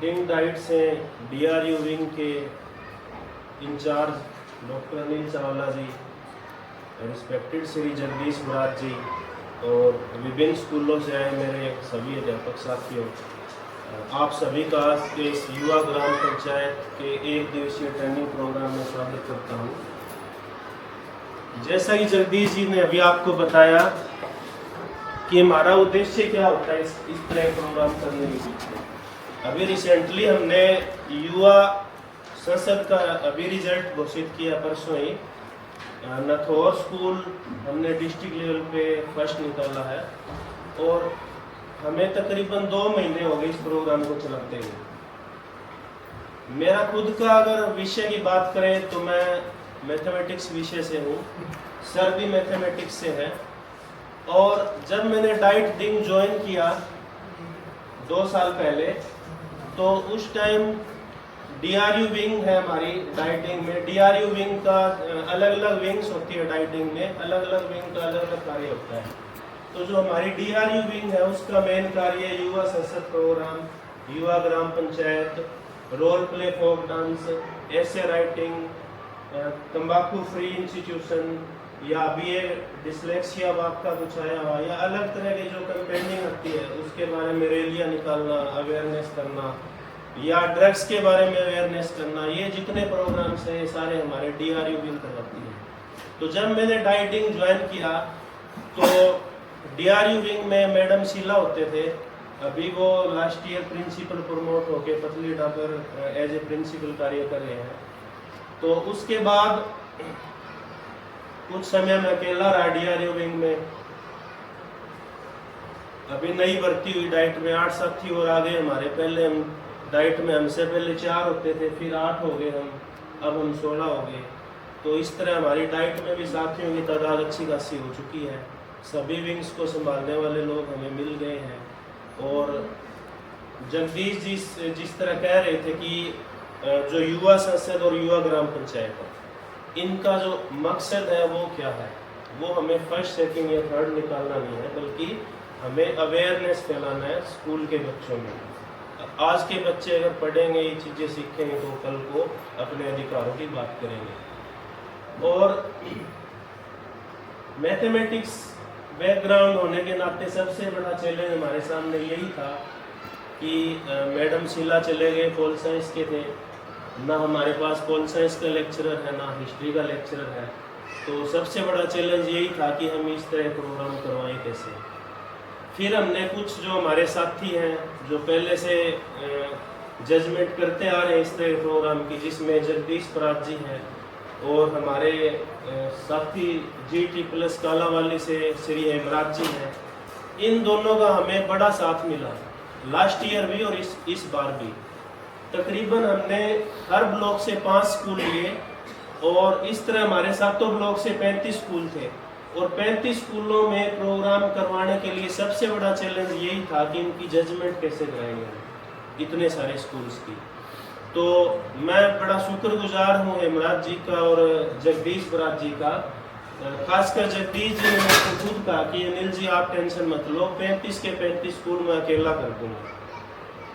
डिंग diet से DRU wing के in charge doctor Anil Chawla जी, respected Shri Jagdish Brar जी और विभिन्न स्कूलों से आए मेरे सभी अध्यापक साथियों, आप सभी का आज के इस युवा ग्राम पंचायत के 1 दिवसीय ट्रेनिंग प्रोग्राम में स्वागत करता हूँ। जैसा कि जगदीश जी ने अभी आपको बताया कि हमारा उद्देश्य क्या होता है इस तरह प्रोग्राम करने के पीछे। अभी रिसेंटली हमने युवा संसद का अभी रिजल्ट घोषित किया परसों ही। नथौर स्कूल हमने डिस्ट्रिक्ट लेवल पे फर्स्ट निकाला है और हमें तकरीबन 2 महीने हो गए इस प्रोग्राम को चलाते हुए। मेरा खुद का अगर विषय की बात करें तो मैं मैथमेटिक्स विषय से हूँ, सर भी मैथमेटिक्स से है। और जब मैंने डाइट डिंग ज्वाइन किया 2 साल पहले, तो उस टाइम DRU विंग है हमारी डाइटिंग में। DRU विंग का अलग अलग विंग्स होती है डाइटिंग में, अलग अलग विंग का अलग अलग कार्य होता है। तो जो हमारी DRU विंग है उसका मेन कार्य युवा संसद प्रोग्राम, युवा ग्राम panchayat, role play folk dance, essay writing, तंबाकू फ्री इंस्टीट्यूशन, या अभी ये डिसलेक्सिया बात का कुछ आया हुआ, या अलग तरह की जो कैंपेनिंग होती है उसके बारे में रैलियाँ निकालना, अवेयरनेस करना, या ड्रग्स के बारे में अवेयरनेस करना, ये जितने प्रोग्राम्स हैं ये सारे हमारे DRU विंग करवाती है। तो जब मैंने डाइटिंग ज्वाइन किया तो DRU विंग में मैडम शीला होते थे, अभी वो लास्ट ईयर प्रिंसिपल प्रमोट होके पतली डाकर एज ए प्रिंसिपल कार्य कर रहे हैं। तो उसके बाद कुछ समय में अकेला रहा DRU विंग में। अभी नई भर्ती हुई डाइट में 8 साथी और आ गए हमारे। पहले हम डाइट में हमसे पहले 4 होते थे, फिर 8 हो गए हम, अब हम 16 हो गए। तो इस तरह हमारी डाइट में भी साथियों की तादाद अच्छी खासी हो चुकी है। सभी विंग्स को संभालने वाले लोग हमें मिल गए हैं। और जगदीश जी जिस तरह कह रहे थे कि जो युवा संसद और युवा ग्राम पंचायत है, इनका जो मकसद है वो क्या है, वो हमें फर्स्ट, सेकंड या थर्ड निकालना नहीं है, बल्कि हमें अवेयरनेस फैलाना है स्कूल के बच्चों में। आज के बच्चे अगर पढ़ेंगे, ये चीज़ें सीखेंगे, तो कल को अपने अधिकारों की बात करेंगे। और मैथमेटिक्स बैकग्राउंड होने के नाते सबसे बड़ा चैलेंज हमारे सामने यही था कि मैडम शीला चले गए, पोल साइंस के थे, ना हमारे पास पोल साइंस का लेक्चरर है, ना हिस्ट्री का लेक्चरर है। तो सबसे बड़ा चैलेंज यही था कि हम इस तरह प्रोग्राम करवाएं कैसे। फिर हमने कुछ जो हमारे साथी हैं जो पहले से जजमेंट करते आ रहे हैं इस तरह प्रोग्राम की, जिसमें जगदीश बराड़ जी हैं और हमारे साथी GT+ कालावाली से श्री हेमराज जी हैं। इन दोनों का हमें बड़ा साथ मिला लास्ट ईयर भी और इस बार भी। तकरीबन हमने हर ब्लॉक से 5 स्कूल लिए और इस तरह हमारे सातों ब्लॉक से 35 स्कूल थे। और 35 स्कूलों में प्रोग्राम करवाने के लिए सबसे बड़ा चैलेंज यही था कि इनकी जजमेंट कैसे कराएंगे इतने सारे स्कूल्स की। तो मैं बड़ा शुक्रगुजार हूँ हेमराज जी का और जगदीश बराड़ जी का। खासकर जगदीश जी ने मुझको खुद कहा कि अनिल जी आप टेंशन मत लो, 35 के 35 स्कूल मैं अकेला कर दूँगा।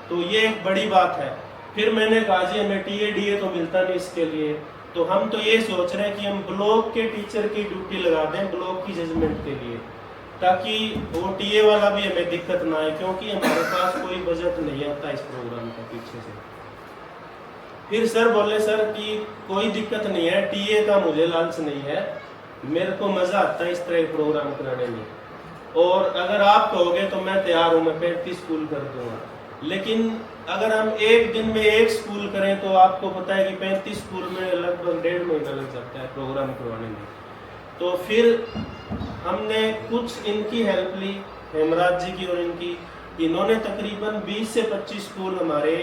तो ये एक बड़ी बात है। फिर मैंने कहा जी हमें TA तो मिलता नहीं इसके लिए, तो हम तो ये सोच रहे हैं कि हम ब्लॉक के टीचर की ड्यूटी लगा दें ब्लॉक की जजमेंट के लिए, ताकि वो TA वाला भी हमें दिक्कत ना आए, क्योंकि हमारे पास कोई बजट नहीं आता इस प्रोग्राम का पीछे से। फिर सर बोले सर कि कोई दिक्कत नहीं है, TA का मुझे लालच नहीं है, मेरे को मज़ा आता है इस तरह प्रोग्राम कराने में, और अगर आप कहोगे तो मैं तैयार हूँ, मैं 35 स्कूल कर दूँगा। लेकिन अगर हम एक दिन में 1 स्कूल करें तो आपको पता है कि 35 स्कूल में लगभग 1.5 महीना लग जाता है प्रोग्राम करवाने में। तो फिर हमने कुछ इनकी हेल्प ली, हेमराज जी की और इनकी। इन्होंने तकरीबन 20 से 25 स्कूल हमारे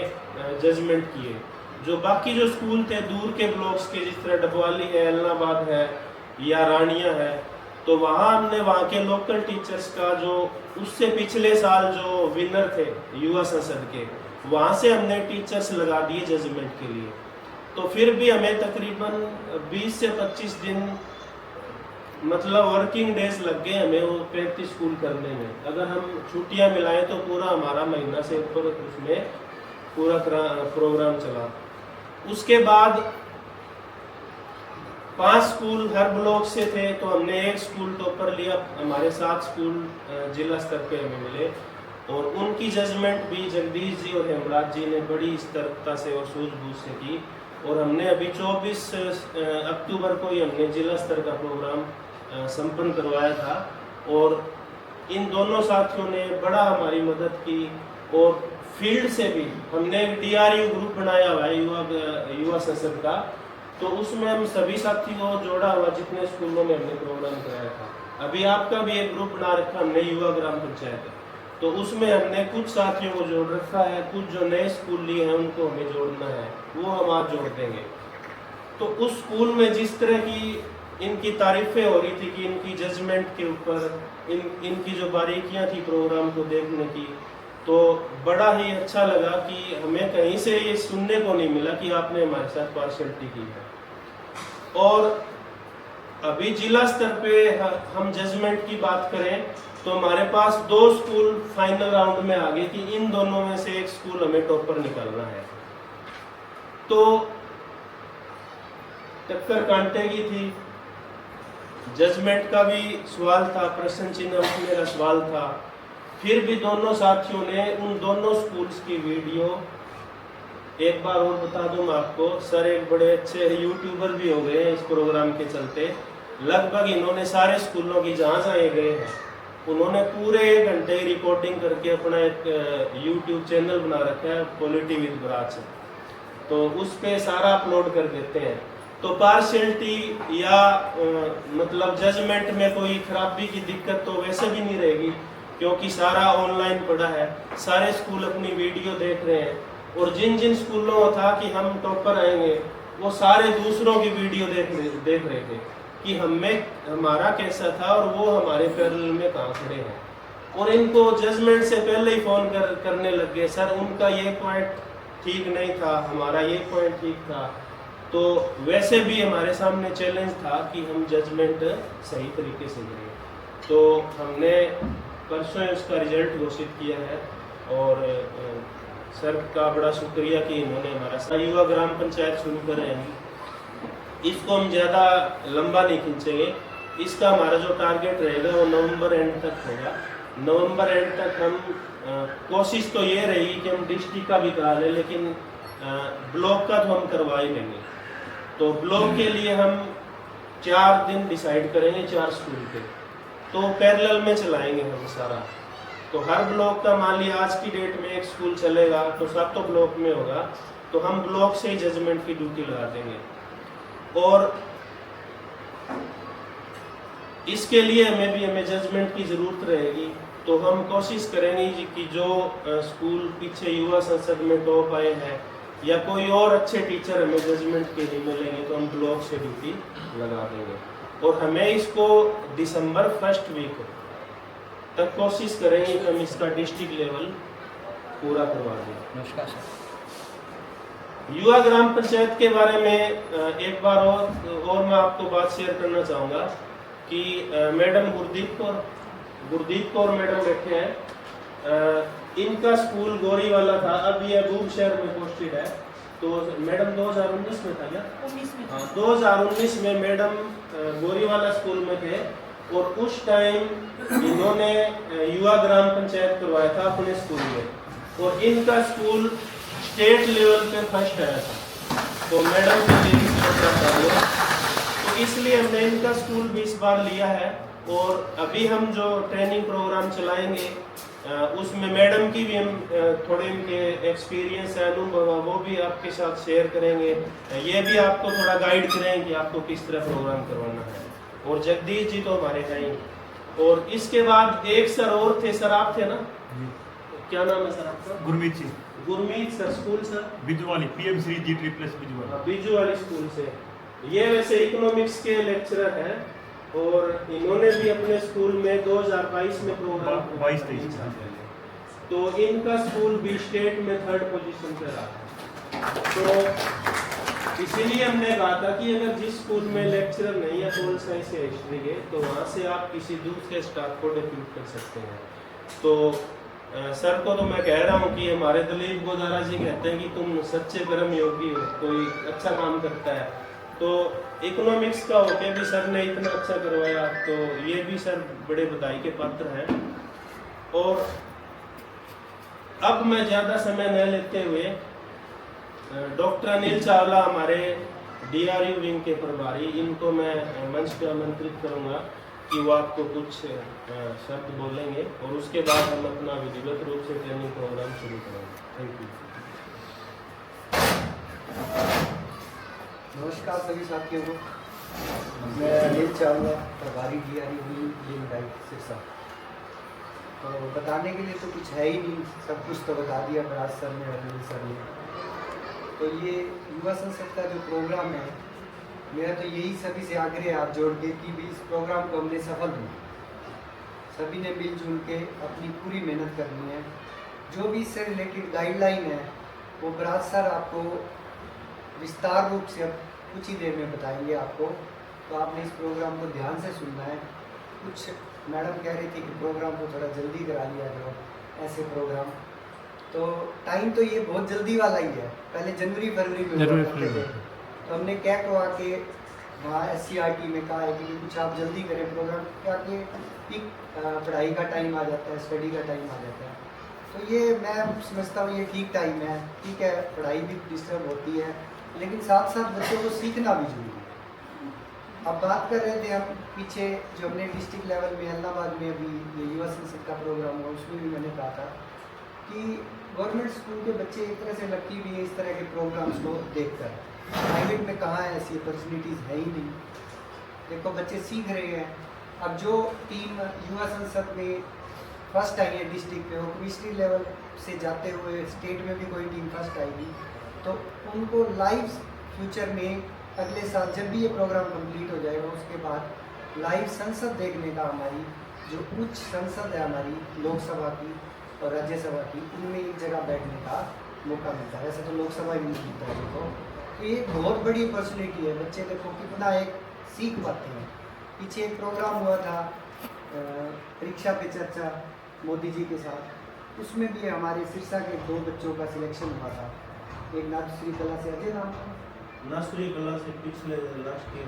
जजमेंट किए। जो बाकी जो स्कूल थे दूर के ब्लॉक्स के, जिस तरह डबवाली है, एलनाबाद है या रानिया है, तो वहाँ हमने वहाँ के लोकल टीचर्स का, जो उससे पिछले साल जो विनर थे युवा संसद के, वहाँ से हमने टीचर्स लगा दिए जजमेंट के लिए। तो फिर भी हमें तकरीबन 20 से 25 दिन मतलब वर्किंग डेज लग गए हमें वो 35 स्कूल करने में। अगर हम छुट्टियां मिलाएं तो पूरा हमारा महीना से ऊपर उसमें पूरा प्रोग्राम चला। उसके बाद 5 स्कूल हर ब्लॉक से थे, तो हमने एक स्कूल टॉपर लिया। हमारे 7 स्कूल जिला स्तर पे हमें मिले और उनकी जजमेंट भी जगदीश जी और हेमराज जी ने बड़ी सतर्कता से और सूझबूझ से की। और हमने अभी 24 अक्टूबर को ही हमने जिला स्तर का प्रोग्राम संपन्न करवाया था और इन दोनों साथियों ने बड़ा हमारी मदद की। और फील्ड से भी हमने एक DRU ग्रुप बनाया हुआ है युवा संसद का, तो उसमें हम सभी साथियों को जोड़ा हुआ जितने स्कूलों में हमने प्रोग्राम कराया था। अभी आपका भी एक ग्रुप बना रखा हमने युवा ग्राम पंचायत, तो उसमें हमने कुछ साथियों को जोड़ रखा है, कुछ जो नए स्कूल लिए हैं उनको हमें जोड़ना है, वो हम आज जोड़ देंगे। तो उस स्कूल में जिस तरह की इनकी तारीफें हो रही थी कि इनकी जजमेंट के ऊपर इनकी जो बारीकियां थी प्रोग्राम को देखने की, तो बड़ा ही अच्छा लगा कि हमें कहीं से ये सुनने को नहीं मिला कि आपने हमारे साथ पार्शियलिटी की है। और अभी जिला स्तर पे हम जजमेंट की बात करें तो हमारे पास 2 स्कूल फाइनल राउंड में आ गए कि इन दोनों में से एक स्कूल हमें टॉपर निकालना है। तो टक्कर कांटे की थी, जजमेंट का भी सवाल था, प्रश्न चिन्ह मेरा सवाल था। फिर भी दोनों साथियों ने उन दोनों स्कूल्स की वीडियो, एक बार और बता दूं आपको, सर एक बड़े अच्छे यूट्यूबर भी हो गए हैं इस प्रोग्राम के चलते। लगभग इन्होंने सारे स्कूलों की जहाँ जहाँ ये गए हैं उन्होंने पूरे 1 घंटे रिकॉर्डिंग करके अपना एक यूट्यूब चैनल बना रखा है, पॉलिटी विद ब्राच, तो उस पे सारा अपलोड कर देते हैं। तो पार्शियलिटी या मतलब जजमेंट में कोई खराबी की दिक्कत तो वैसे भी नहीं रहेगी, क्योंकि सारा ऑनलाइन पड़ा है, सारे स्कूल अपनी वीडियो देख रहे हैं। और जिन जिन स्कूलों में था कि हम टॉपर आएंगे, वो सारे दूसरों की वीडियो देख रहे थे कि हमारा कैसा था और वो हमारे पैरेलल में कहाँ खड़े हैं। और इनको जजमेंट से पहले ही फ़ोन करने लग गए, सर उनका ये पॉइंट ठीक नहीं था, हमारा ये पॉइंट ठीक था। तो वैसे भी हमारे सामने चैलेंज था कि हम जजमेंट सही तरीके से करें। तो हमने परसों उसका रिजल्ट घोषित किया है और सर का बड़ा शुक्रिया कि इन्होंने हमारा युवा ग्राम पंचायत शुरू कर रहे हैं। इसको हम ज़्यादा लंबा नहीं खींचेंगे, इसका हमारा जो टारगेट रहेगा वो नवंबर एंड तक होगा। नवंबर एंड तक हम कोशिश तो ये रहेगी कि हम डिस्ट्रिक्ट का भी करा लें, लेकिन ब्लॉक का तो हम करवा ही लेंगे। तो ब्लॉक के लिए हम 4 दिन डिसाइड करेंगे 4 स्कूल के, तो पैरेलल में चलाएंगे हम सारा। तो हर ब्लॉक का मान लिया आज की डेट में एक स्कूल चलेगा तो सब तो ब्लॉक में होगा, तो हम ब्लॉक से ही जजमेंट की ड्यूटी लगा देंगे। और इसके लिए हमें जजमेंट की ज़रूरत रहेगी, तो हम कोशिश करेंगे कि जो स्कूल पीछे युवा संसद में टॉप आए हैं या कोई और अच्छे टीचर हमें जजमेंट के लिए मिलेंगे तो हम ब्लॉक से ड्यूटी लगा देंगे। और हमें इसको दिसंबर 1st वीक तक कोशिश करेंगे कि हम इसका डिस्ट्रिक्ट लेवल पूरा करवा दें। नमस्कार सर। युवा ग्राम पंचायत के बारे में एक बार और मैं आपको बात शेयर करना चाहूँगा कि मैडम गुरदीप कौर मैडम बैठे हैं, इनका स्कूल गोरी वाला था, अब ये अबूब शहर में पोस्टेड है। तो मैडम 2019 में था क्या? 2019 में मैडम गोरी वाला स्कूल में थे और उस टाइम इन्होंने युवा ग्राम पंचायत करवाया था अपने स्कूल में और इनका स्कूल स्टेट लेवल पे फर्स्ट आया था। तो मैडम के लिए तो इसलिए हमने इनका स्कूल भी इस बार लिया है। और अभी हम जो ट्रेनिंग प्रोग्राम चलाएंगे उसमें मैडम की भी हम थोड़े इनके एक्सपीरियंस है, अनुभव है, वो भी आपके साथ शेयर करेंगे। ये भी आपको थोड़ा गाइड करेंगे कि आपको किस तरह प्रोग्राम करवाना है। और जगदीश जी तो हमारे हैं ही। और इसके बाद एक सर और थे, सर आप थे ना, क्या नाम है सर आपका? Gurmeet ji. Gurmeet sir, school sir बिजू वाली PM श्री G3+ बिजू वाली। बिजू वाली स्कूल से। ये वैसे इकोनॉमिक्स के लेक्चरर हैं और इन्होंने भी अपने स्कूल में 2022 में प्रोग्राम 22-23 तो इनका स्कूल भी स्टेट में 3rd पोजीशन पे रहा। तो इसीलिए हमने कहा था कि अगर जिस स्कूल में लेक्चरर नहीं है सोशल साइंस या हिस्ट्री के, तो वहाँ से आप किसी दूसरे स्टाफ को डिप्यूट कर सकते हैं। तो सर को तो मैं कह रहा हूँ कि हमारे दिलीप गोदारा जी कहते हैं कि तुम सच्चे कर्म योगी हो, कोई अच्छा काम करता है। तो इकोनॉमिक्स का होके भी सर ने इतना अच्छा करवाया, तो ये भी सर बड़े बधाई के पात्र हैं। और अब मैं ज़्यादा समय न लेते हुए डॉक्टर अनिल चावला हमारे DRU विंग के प्रभारी, इनको मैं मंच पे आमंत्रित करूंगा कि वो आपको कुछ शब्द बोलेंगे और उसके बाद हम अपना विधिवत रूप से ट्रेनिंग प्रोग्राम शुरू करेंगे। Thank you. नमस्कार सभी साथियों को। मैं अनिल चावला, प्रभारी DRU विंग सिरसा। तो बताने के लिए तो कुछ है ही नहीं, सब कुछ तो बता दिया बराज सर ने, अनिल सर ने। तो ये युवा संसद का जो प्रोग्राम है, मेरा तो यही सभी से आग्रह है हाथ जोड़ के कि भी इस प्रोग्राम को हमने सफल बनाया। सभी ने मिलजुल के अपनी पूरी मेहनत करनी है। जो भी इससे रिलेटेड गाइडलाइन है वो बराज सर आपको विस्तार रूप से अब कुछ ही देर में बताएंगे आपको। तो आपने इस प्रोग्राम को ध्यान से सुनना है। कुछ मैडम कह रही थी कि प्रोग्राम को थोड़ा जल्दी करा लिया जाओ, ऐसे प्रोग्राम। तो टाइम तो ये बहुत जल्दी वाला ही है, पहले जनवरी फरवरी में हुआ करते थे। तो हमने क्या कहा कि वहाँ SCRT में कहा है कि कुछ आप जल्दी करें प्रोग्राम, क्या कि पीक पढ़ाई का टाइम आ जाता है, स्टडी का टाइम आ जाता है। तो ये मैं समझता हूँ ये ठीक टाइम है। ठीक है, पढ़ाई भी डिस्टर्ब होती है, लेकिन साथ साथ बच्चों को सीखना भी जरूरी है। अब बात कर रहे थे हम पीछे जो हमने डिस्ट्रिक्ट लेवल में इलाहाबाद में अभी ये युवा संसद का प्रोग्राम हुआ, उसमें भी मैंने कहा था कि गवर्नमेंट स्कूल के बच्चे एक तरह से लकी भी है इस तरह के प्रोग्राम्स को देखकर। प्राइवेट में कहाँ है ऐसी अपॉर्चुनिटीज़ है ही नहीं। देखो बच्चे सीख रहे हैं। अब जो टीम युवा संसद में फर्स्ट आई है डिस्ट्रिक्ट पे, वो डिस्ट्रिक्ट लेवल से जाते हुए स्टेट में भी कोई टीम फर्स्ट आएगी, तो उनको लाइव फ्यूचर में अगले साल जब भी ये प्रोग्राम कंप्लीट हो जाएगा उसके बाद लाइव संसद देखने का, हमारी जो उच्च संसद है हमारी लोकसभा की और राज्यसभा की, उनमें एक जगह बैठने का मौका मिलता है। वैसे तो लोकसभा ही नहीं मिलता है देखो, तो ये बहुत बड़ी अपॉर्चुनिटी है। बच्चे देखो कितना एक सीख पाते हैं। पीछे एक प्रोग्राम हुआ था परीक्षा पे चर्चा मोदी जी के साथ, उसमें भी हमारे सिरसा के 2 बच्चों का सिलेक्शन हुआ था। एक नाथश्री कला से अजय नाम, नाथश्री कला से पिछले लास्ट ईयर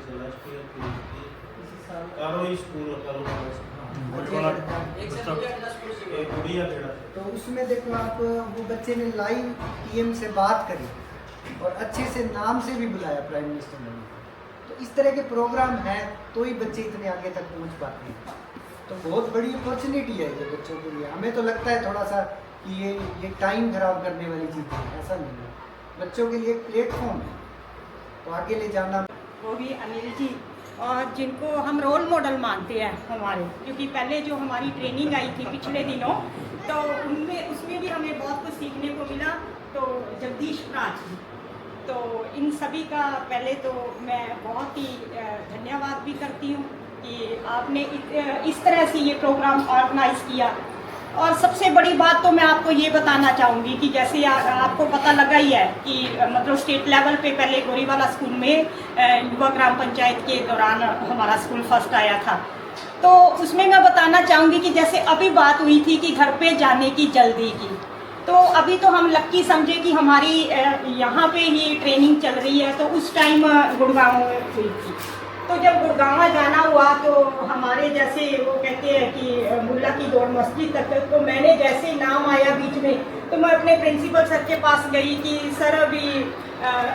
इसी साल आरोही स्कूल एक गुड़िया खेड़ा। तो उसमें देखो आप, वो बच्चे ने लाइव PM से बात करी और अच्छे से नाम से भी बुलाया प्राइम मिनिस्टर ने। तो इस तरह के प्रोग्राम हैं तो ही बच्चे इतने आगे तक पहुंच पाते हैं। तो बहुत बड़ी अपॉर्चुनिटी है ये बच्चों के लिए। हमें तो लगता है थोड़ा सा कि ये टाइम खराब करने वाली चीज़ है, ऐसा नहीं है। बच्चों के लिए एक प्लेटफॉर्म है, तो आगे ले जाना। वो भी अनिल जी, और जिनको हम रोल मॉडल मानते हैं हमारे, क्योंकि पहले जो हमारी ट्रेनिंग आई थी पिछले दिनों, तो उसमें भी हमें बहुत कुछ सीखने को मिला। तो जगदीश राज जी, तो इन सभी का पहले तो मैं बहुत ही धन्यवाद भी करती हूँ कि आपने इस तरह से ये प्रोग्राम ऑर्गेनाइज किया। और सबसे बड़ी बात तो मैं आपको ये बताना चाहूँगी कि जैसे आपको पता लगा ही है कि मतलब स्टेट लेवल पे पहले गोरीवाला स्कूल में युवा ग्राम पंचायत के दौरान हमारा स्कूल फर्स्ट आया था। तो उसमें मैं बताना चाहूँगी कि जैसे अभी बात हुई थी कि घर पे जाने की जल्दी की, तो अभी तो हम लक्की समझे कि हमारी यहाँ पे ही ट्रेनिंग चल रही है। तो उस टाइम गुड़गांव में हुई थी। तो जब गुड़गांव जाना हुआ तो हमारे जैसे वो कहते हैं कि मुल्ला की दौड़ मस्जिद तक, तो मैंने जैसे नाम आया बीच में तो मैं अपने प्रिंसिपल सर के पास गई कि सर अभी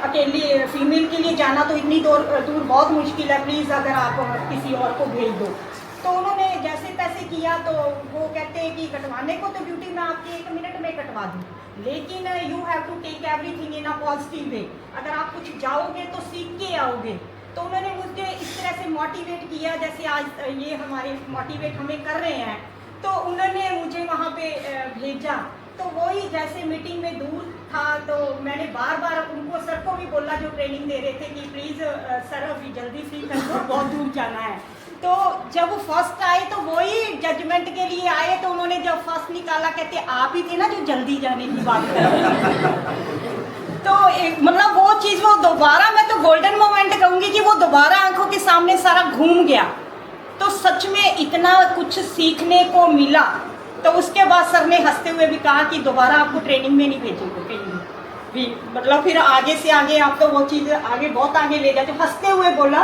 अकेली फीमेल के लिए जाना तो इतनी दूर बहुत मुश्किल है, प्लीज़ अगर आप किसी और को भेज दो। तो उन्होंने जैसे तैसे किया। तो वो कहते हैं कि कटवाने को तो ड्यूटी मैं आपकी 1 मिनट में कटवा दूँ, लेकिन you have to take everything in a positive way. अगर आप कुछ जाओगे तो सीख के आओगे। तो उन्होंने मुझे इस तरह से मोटिवेट किया, जैसे आज ये हमारे मोटिवेट हमें कर रहे हैं। तो उन्होंने मुझे वहाँ पे भेजा। तो वही जैसे मीटिंग में दूर था, तो मैंने बार बार उनको सर को भी बोला जो ट्रेनिंग दे रहे थे कि प्लीज़ सर अभी जल्दी फ्री कर दो, बहुत दूर जाना है। तो जब वो फर्स्ट आए तो वही जजमेंट के लिए आए। तो उन्होंने जब फर्स्ट निकाला, कहते आप ही थे ना जो जल्दी जाने की बात कर रहे थे। तो मतलब वो चीज़ वो दोबारा, मैं तो गोल्डन मोमेंट कहूँगी कि वो दोबारा आंखों के सामने सारा घूम गया। तो सच में इतना कुछ सीखने को मिला। तो उसके बाद सर ने हंसते हुए भी कहा कि दोबारा आपको ट्रेनिंग में नहीं भेजेंगे कहीं भी, मतलब फिर आगे से आगे आपको वो चीज़ आगे बहुत आगे ले जाते, हंसते हुए बोला।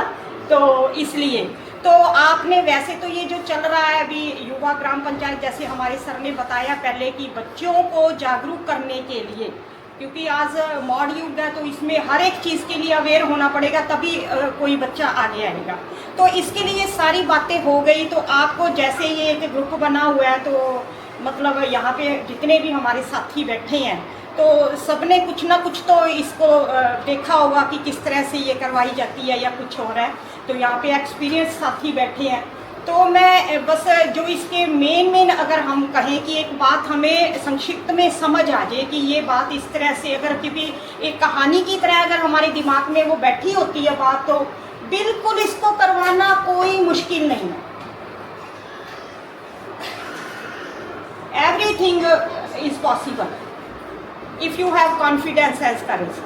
तो इसलिए तो आपने वैसे तो ये जो चल रहा है अभी युवा ग्राम पंचायत, जैसे हमारे सर ने बताया पहले कि बच्चों को जागरूक करने के लिए, क्योंकि आज मॉडर्न युग है तो इसमें हर एक चीज़ के लिए अवेयर होना पड़ेगा, तभी कोई बच्चा आगे आएगा। तो इसके लिए सारी बातें हो गई। तो आपको जैसे ये एक ग्रुप बना हुआ है, तो मतलब यहाँ पे जितने भी हमारे साथी बैठे हैं तो सबने कुछ ना कुछ तो इसको देखा होगा कि किस तरह से ये करवाई जाती है या कुछ और है। तो यहाँ पे एक्सपीरियंस साथी बैठे हैं। तो मैं बस जो इसके मेन अगर हम कहें कि एक बात हमें संक्षिप्त में समझ आ जाए कि ये बात इस तरह से, अगर क्योंकि एक कहानी की तरह अगर हमारे दिमाग में वो बैठी होती है बात, तो बिल्कुल इसको करवाना कोई मुश्किल नहीं है। Everything is possible if you have confidence as courage.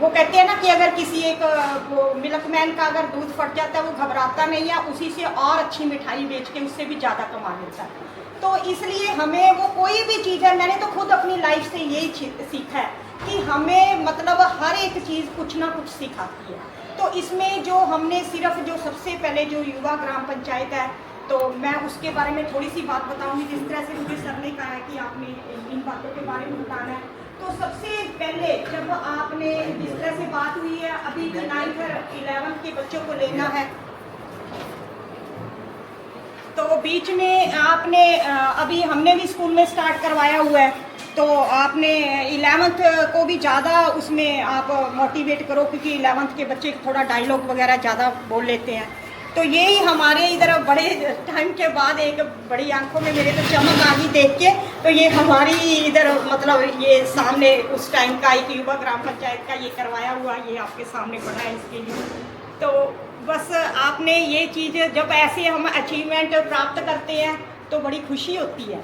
वो कहते हैं ना कि अगर किसी एक वो मिल्कमैन का अगर दूध फट जाता है वो घबराता नहीं है, उसी से और अच्छी मिठाई बेच के उससे भी ज़्यादा कमा लेता है। तो इसलिए हमें वो कोई भी चीज़ है, मैंने तो खुद अपनी लाइफ से यही सीखा है कि हमें मतलब हर एक चीज़ कुछ ना कुछ सिखाती है। तो इसमें जो हमने सिर्फ जो सबसे पहले जो युवा ग्राम पंचायत है, तो मैं उसके बारे में थोड़ी सी बात बताऊंगी। जिस तरह से मुझे सर ने कहा है कि आपने इन बातों के बारे में बताना है, तो सबसे पहले जब आपने जिस तरह से बात हुई है अभी 9th और 11th के बच्चों को लेना है, तो बीच में आपने अभी हमने भी स्कूल में स्टार्ट करवाया हुआ है, तो आपने 11th को भी ज़्यादा उसमें आप मोटिवेट करो, क्योंकि 11th के बच्चे थोड़ा डायलॉग वगैरह ज़्यादा बोल लेते हैं। तो यही हमारे इधर बड़े टाइम के बाद एक बड़ी आंखों में मेरे तो चमक आ गई देख के। तो ये हमारी इधर मतलब ये सामने उस टाइम का एक युवा ग्राम पंचायत का ये करवाया हुआ, ये आपके सामने पड़ा है इसके लिए। तो बस आपने ये चीज़ जब ऐसे हम अचीवमेंट प्राप्त करते हैं तो बड़ी खुशी होती है।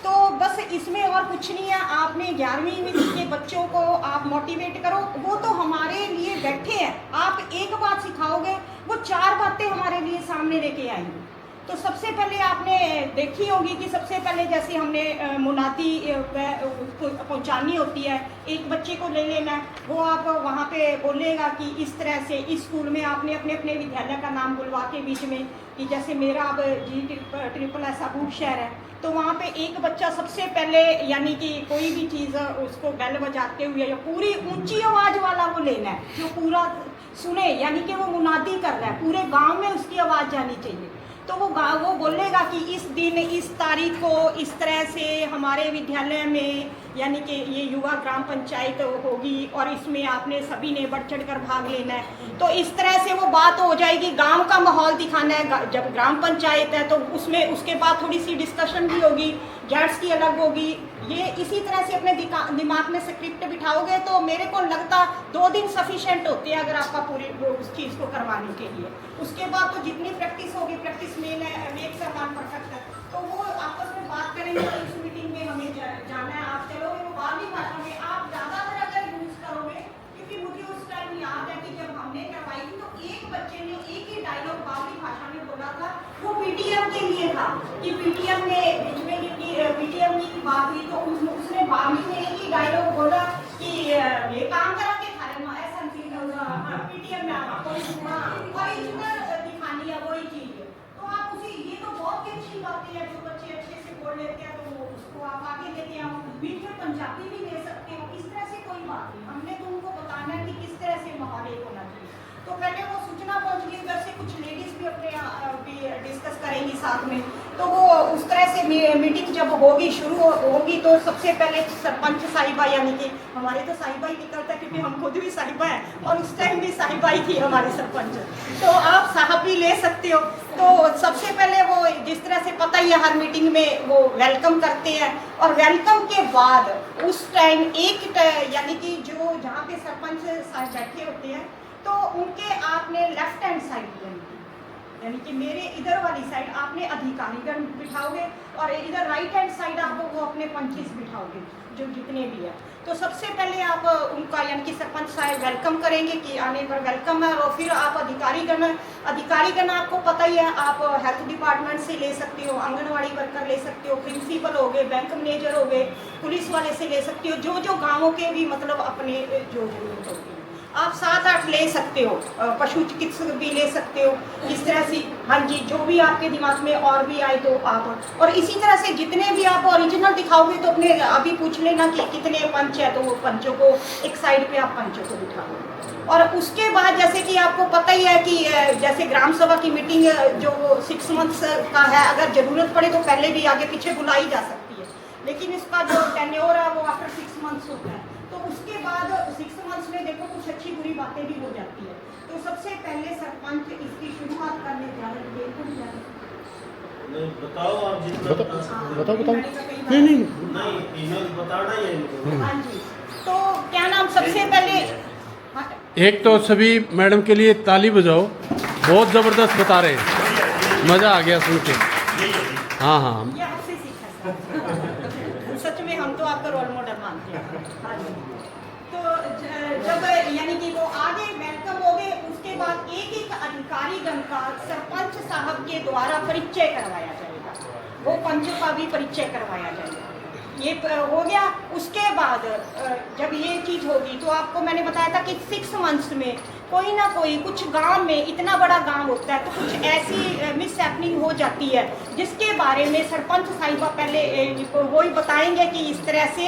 तो बस इसमें और कुछ नहीं है, आपने 11वीं के बच्चों को आप मोटिवेट करो। वो तो हमारे लिए बैठे हैं, आप एक बात सिखाओगे वो 4 बातें हमारे लिए सामने लेके आएंगे। तो सबसे पहले आपने देखी होगी कि सबसे पहले जैसे हमने मुनादी पहुंचानी होती है, एक बच्चे को ले लेना, वो आप वहाँ पे बोलेगा कि इस तरह से इस स्कूल में आपने अपने अपने विद्यालय का नाम बुलवा के बीच में कि जैसे मेरा अब GSSS अबूर शहर है, तो वहाँ पे एक बच्चा सबसे पहले यानी कि कोई भी चीज़ उसको बेल बजाते हुए या पूरी ऊंची आवाज़ वाला वो लेना है, जो पूरा सुने, यानी कि वो मुनादी कर रहा है, पूरे गांव में उसकी आवाज़ जानी चाहिए। तो वो बोलेगा कि इस दिन इस तारीख को इस तरह से हमारे विद्यालय में यानी कि ये युवा ग्राम पंचायत होगी और इसमें आपने सभी ने बढ़ चढ़ कर भाग लेना है। तो इस तरह से वो बात हो जाएगी, गांव का माहौल दिखाना है। जब ग्राम पंचायत है तो उसमें उसके बाद थोड़ी सी डिस्कशन भी होगी, गैट्स की अलग होगी। ये इसी तरह से अपने दिमाग में स्क्रिप्ट बिठाओगे तो मेरे को लगता 2 दिन सफिशिएंट होते हैं अगर आपका पूरी उस चीज़ को करवाने के लिए। उसके बाद तो जितनी प्रैक्टिस होगी, प्रैक्टिस मेक समान परफेक्ट है, तो वो आपस में बात करेंगे। इस मीटिंग में हमें जाना है, आप चलोगे, वो बाहरी भाषा में आप ज़्यादातर अगर यूज़ करोगे, क्योंकि मुझे उस टाइम याद है कि जब हमने करवाई थी तो एक बच्चे ने एक ही डायलॉग बाहरी भाषा में बोला था, वो PTM के लिए था कि PTM ने बीच में PTM की बात हुई तो उसने बाहरी में एक ही डायलॉग बोला कि ये काम करा के खाने में ऐसा PTM में ओरिजिनल दिखानी है वही चीज़। तो आप उसी ये तो बहुत ही अच्छी बात है, जो बच्चे अच्छे से बोल लेते हैं तो उसको आप आगे लेते आओ, बीच में पंजाबी भी ले सकते हो, इस तरह से कोई बात नहीं। हमने तो उनको बताना है कि किस तरह से माहौल एक होना चाहिए। तो पहले वो सूचना पहुंच गई, उधर से कुछ लेडीज़ भी अपने भी डिस्कस करेंगी साथ में। तो वो उस तरह से मीटिंग जब होगी शुरू होगी तो सबसे पहले सरपंच साहिबा, यानी कि हमारे तो साहिबा ही निकलता है क्योंकि हम खुद भी साहिबा हैं और उस टाइम भी साहिबा ही थी हमारे सरपंच, तो आप साहब भी ले सकते हो। तो सबसे पहले वो जिस तरह से पता ही है हर मीटिंग में वो वेलकम करते हैं, और वेलकम के बाद उस टाइम एक यानी कि जो जहाँ पे सरपंच साहब बैठे होते हैं तो उनके आपने लेफ्ट हैंड साइड लेनी, यानी कि मेरे इधर वाली साइड आपने अधिकारीगण बिठाओगे और इधर राइट हैंड साइड आप वो अपने पंचेस बिठाओगे जो जितने भी है। तो सबसे पहले आप उनका यानी कि सरपंच साहब वेलकम करेंगे कि आने पर वेलकम है, और फिर आप अधिकारीगण आपको पता ही है, आप हेल्थ डिपार्टमेंट से ले सकते हो, आंगनवाड़ी वर्कर ले सकते हो, प्रिंसिपल हो गए, बैंक मैनेजर हो गए, पुलिस वाले से ले सकते हो, जो गाँवों के भी मतलब अपने जो जरूरत होती है आप 7-8 ले सकते हो, पशु चिकित्सक भी ले सकते हो, इस तरह से। हाँ जी, जो भी आपके दिमाग में और भी आए तो आप, और इसी तरह से जितने भी आप ओरिजिनल दिखाओगे तो अपने अभी पूछ लेना कि कितने पंच है, तो वो पंचों को एक साइड पे आप पंचों को बिठाओ। और उसके बाद जैसे कि आपको पता ही है कि जैसे ग्राम सभा की मीटिंग जो 6 मंथ्स का है, अगर ज़रूरत पड़े तो पहले भी आगे पीछे बुलाई जा सकती है, लेकिन इसका जो टेन्योर है वो आफ्टर 6 मंथ्स होता है। तो उसके बाद 6 मंथ्स में देखो कुछ अच्छी बुरी बातें भी हो जाती है। तो सबसे पहले सरपंच इसकी शुरुआत करने जा रहे हैं। नहीं बताओ, आप जितना बताओ। नहीं इन्होंने बताना ही है इनको। हाँ जी, तो क्या नाम सबसे पहले एक तो सभी मैडम के लिए ताली बजाओ, बहुत ज़बरदस्त बता रहे हैं, मज़ा आ गया सुन के। हाँ हाँ ये आपसे सीखा सर। सच में हम तो आपका रोल मॉडल मानते हैं। हाँ जी, तो जब यानी कि वो आगे वेलकम हो गए, उसके बाद एक अधिकारीगण का सरपंच साहब के द्वारा परिचय करवाया जाएगा, वो पंच का भी परिचय करवाया जाएगा। ये हो गया। उसके बाद जब ये चीज़ होगी तो आपको मैंने बताया था कि 6 मंथ्स में कोई ना कोई कुछ गांव में, इतना बड़ा गांव होता है तो कुछ ऐसी मिसहैपनिंग हो जाती है जिसके बारे में सरपंच साहिबा पहले वही बताएंगे कि इस तरह से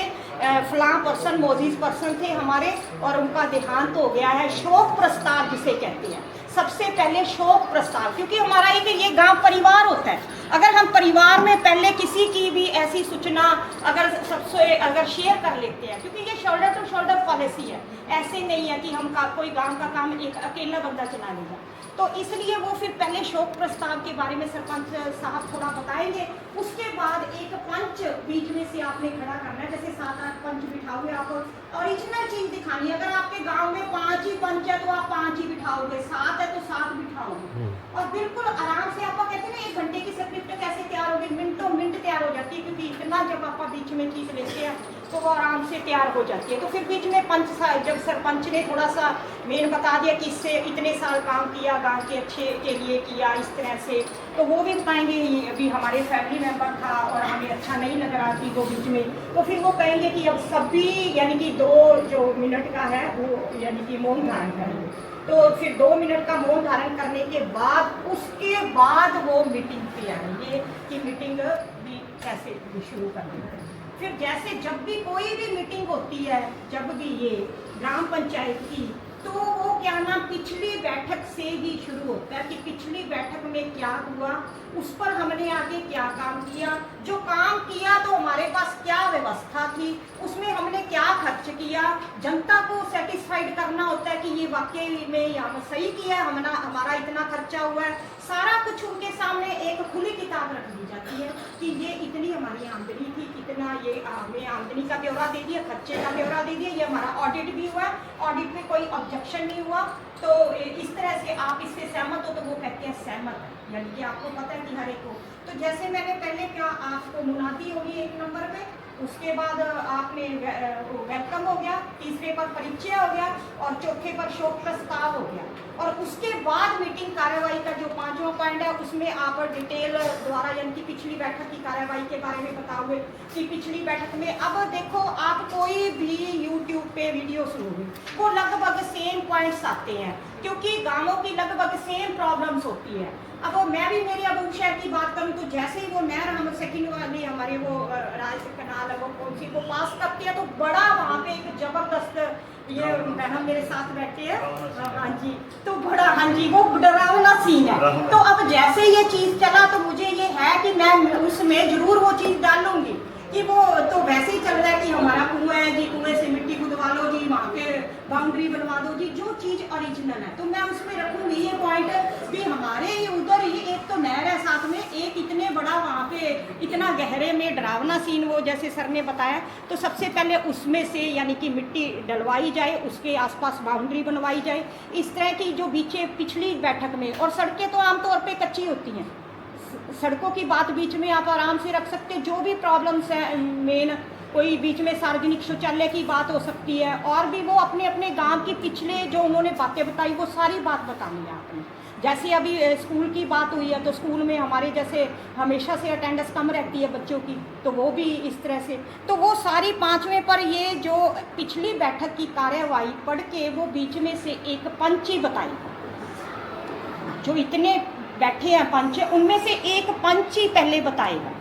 फलां पर्सन मोजीज पर्सन थे हमारे और उनका देहांत हो गया है। शोक प्रस्ताव जिसे कहते हैं, सबसे पहले शोक प्रस्ताव, क्योंकि हमारा एक ये गांव परिवार होता है। अगर हम परिवार में पहले किसी की भी ऐसी सूचना अगर शेयर कर लेते हैं, क्योंकि ये शोल्डर टू शोल्डर पॉलिसी है, ऐसे नहीं है कि हम कोई गांव का काम एक अकेला बंदा चला लेगा, तो इसलिए वो फिर पहले शोक प्रस्ताव के बारे में सरपंच साहब थोड़ा बताएंगे। उसके बाद एक पंच बीच में से आपने खड़ा करना है, जैसे 7-8 पंच बिठाओगे, आपको ओरिजिनल चीज दिखानी है। अगर आपके गांव में 5 ही पंच है तो आप 5 ही बिठाओगे, 7 है तो 7 बिठाओगे, और बिल्कुल आराम से। आपको कहते हैं ना 1 घंटे की स्क्रिप्ट कैसे तैयार होगी, मिनटों मिनट तैयार हो जाती है, क्योंकि इतना जब आप बीच में चीज लेते हैं तो वो आराम से तैयार हो जाती है। तो फिर बीच में पंच साहब, जब सरपंच ने थोड़ा सा मेन बता दिया कि इससे इतने साल काम किया, गांव के अच्छे के लिए किया, इस तरह से, तो वो भी बताएंगे अभी हमारे फैमिली मेंबर था और हमें अच्छा नहीं लग रहा थी वो बीच में, तो फिर वो कहेंगे कि अब सभी यानी कि 2 मिनट का है वो यानी कि मौन धारण करेंगे। तो फिर 2 मिनट का मौन धारण करने के बाद उसके बाद वो मीटिंग पे आएंगे कि मीटिंग भी कैसे शुरू करनी है। फिर जैसे जब भी कोई भी मीटिंग होती है, जब भी ये ग्राम पंचायत की, तो वो क्या नाम पिछली बैठक से ही शुरू होता है कि पिछली बैठक में क्या हुआ, उस पर हमने आगे क्या काम किया, जो काम किया तो हमारे पास क्या व्यवस्था थी, उसमें हमने क्या खर्च किया। जनता को सेटिस्फाइड करना होता है कि ये वाकई में यहाँ सही किया, हमारा इतना खर्चा हुआ है, सारा कुछ उनके सामने एक खुली किताब रख दी जाती है कि ये इतनी हमारी आमदनी थी, इतना ये हमें आमदनी का ब्यौरा दे दिया, खर्चे का ब्यौरा दे दिया, ये हमारा ऑडिट भी हुआ, ऑडिट में कोई ऑब्जेक्शन नहीं हुआ। तो इस तरह से आप इससे सहमत हो, तो वो कहते हैं सहमत है, यानी कि आपको पता है कि हर एक को। तो जैसे मैंने पहले क्या आपको मुनादी होगी 1 नंबर पे, उसके बाद आपने वेलकम हो गया, तीसरे पर परिचय हो गया और चौथे पर शोक प्रस्ताव हो गया। और उसके बाद मीटिंग कार्यवाही का जो 5वां पॉइंट है उसमें आप डिटेल द्वारा यानी कि पिछली बैठक की कार्यवाही के बारे में बताओगे कि पिछली बैठक में। अब देखो आप कोई भी यूट्यूब पे वीडियो सुनोगे वो लगभग सेम पॉइंट्स आते हैं, क्योंकि गाँवों की लगभग सेम प्रॉब्लम्स होती है। अब मैं भी मेरी अब शहर की बात करूँ तो जैसे ही वो नहर हम सेकंड वाली हमारे वो राज कनाल है वो कौन सी को पास करते हैं, तो बड़ा वहाँ पे एक जबरदस्त, ये मैडम मेरे साथ बैठे हैं, हाँ जी, तो बड़ा, हाँ जी, वो डरावना सीन है। तो अब जैसे ये चीज़ चला तो मुझे ये है कि मैं उसमें जरूर वो चीज़ डालूंगी कि वो तो वैसे ही चल रहा है कि हमारा कुआं है जी, कुएं से मिट्टी खुदवा लो जी, वहाँ के बाउंड्री बनवा दो जी, जो चीज़ ओरिजिनल है तो मैं उसमें रखूंगी ये पॉइंट भी। हमारे ही उधर ही एक तो तो नहर है साथ में, एक इतने बड़ा वहाँ पे इतना गहरे में डरावना सीन वो जैसे सर ने बताया। तो सबसे पहले उसमें से यानी कि मिट्टी डलवाई जाए, उसके आसपास बाउंड्री बनवाई जाए। इस तरह की जो बीचे पिछली बैठक में, और सड़कें तो आमतौर पे कच्ची होती हैं, सड़कों की बात बीच में आप आराम से रख सकते हैं। जो भी प्रॉब्लम्स है मेन, कोई बीच में सार्वजनिक शौचालय की बात हो सकती है, और भी वो अपने अपने गांव की पिछले जो उन्होंने बातें बताई वो सारी बात बतानी है आपने। जैसे अभी स्कूल की बात हुई है, तो स्कूल में हमारे जैसे हमेशा से अटेंडेंस कम रहती है बच्चों की, तो वो भी इस तरह से, तो वो सारी 5वें पर ये जो पिछली बैठक की कार्यवाही पढ़ के वो बीच में से एक पंच ही बताई। जो इतने बैठे हैं पंच, उनमें से एक पंच ही पहले बताएगा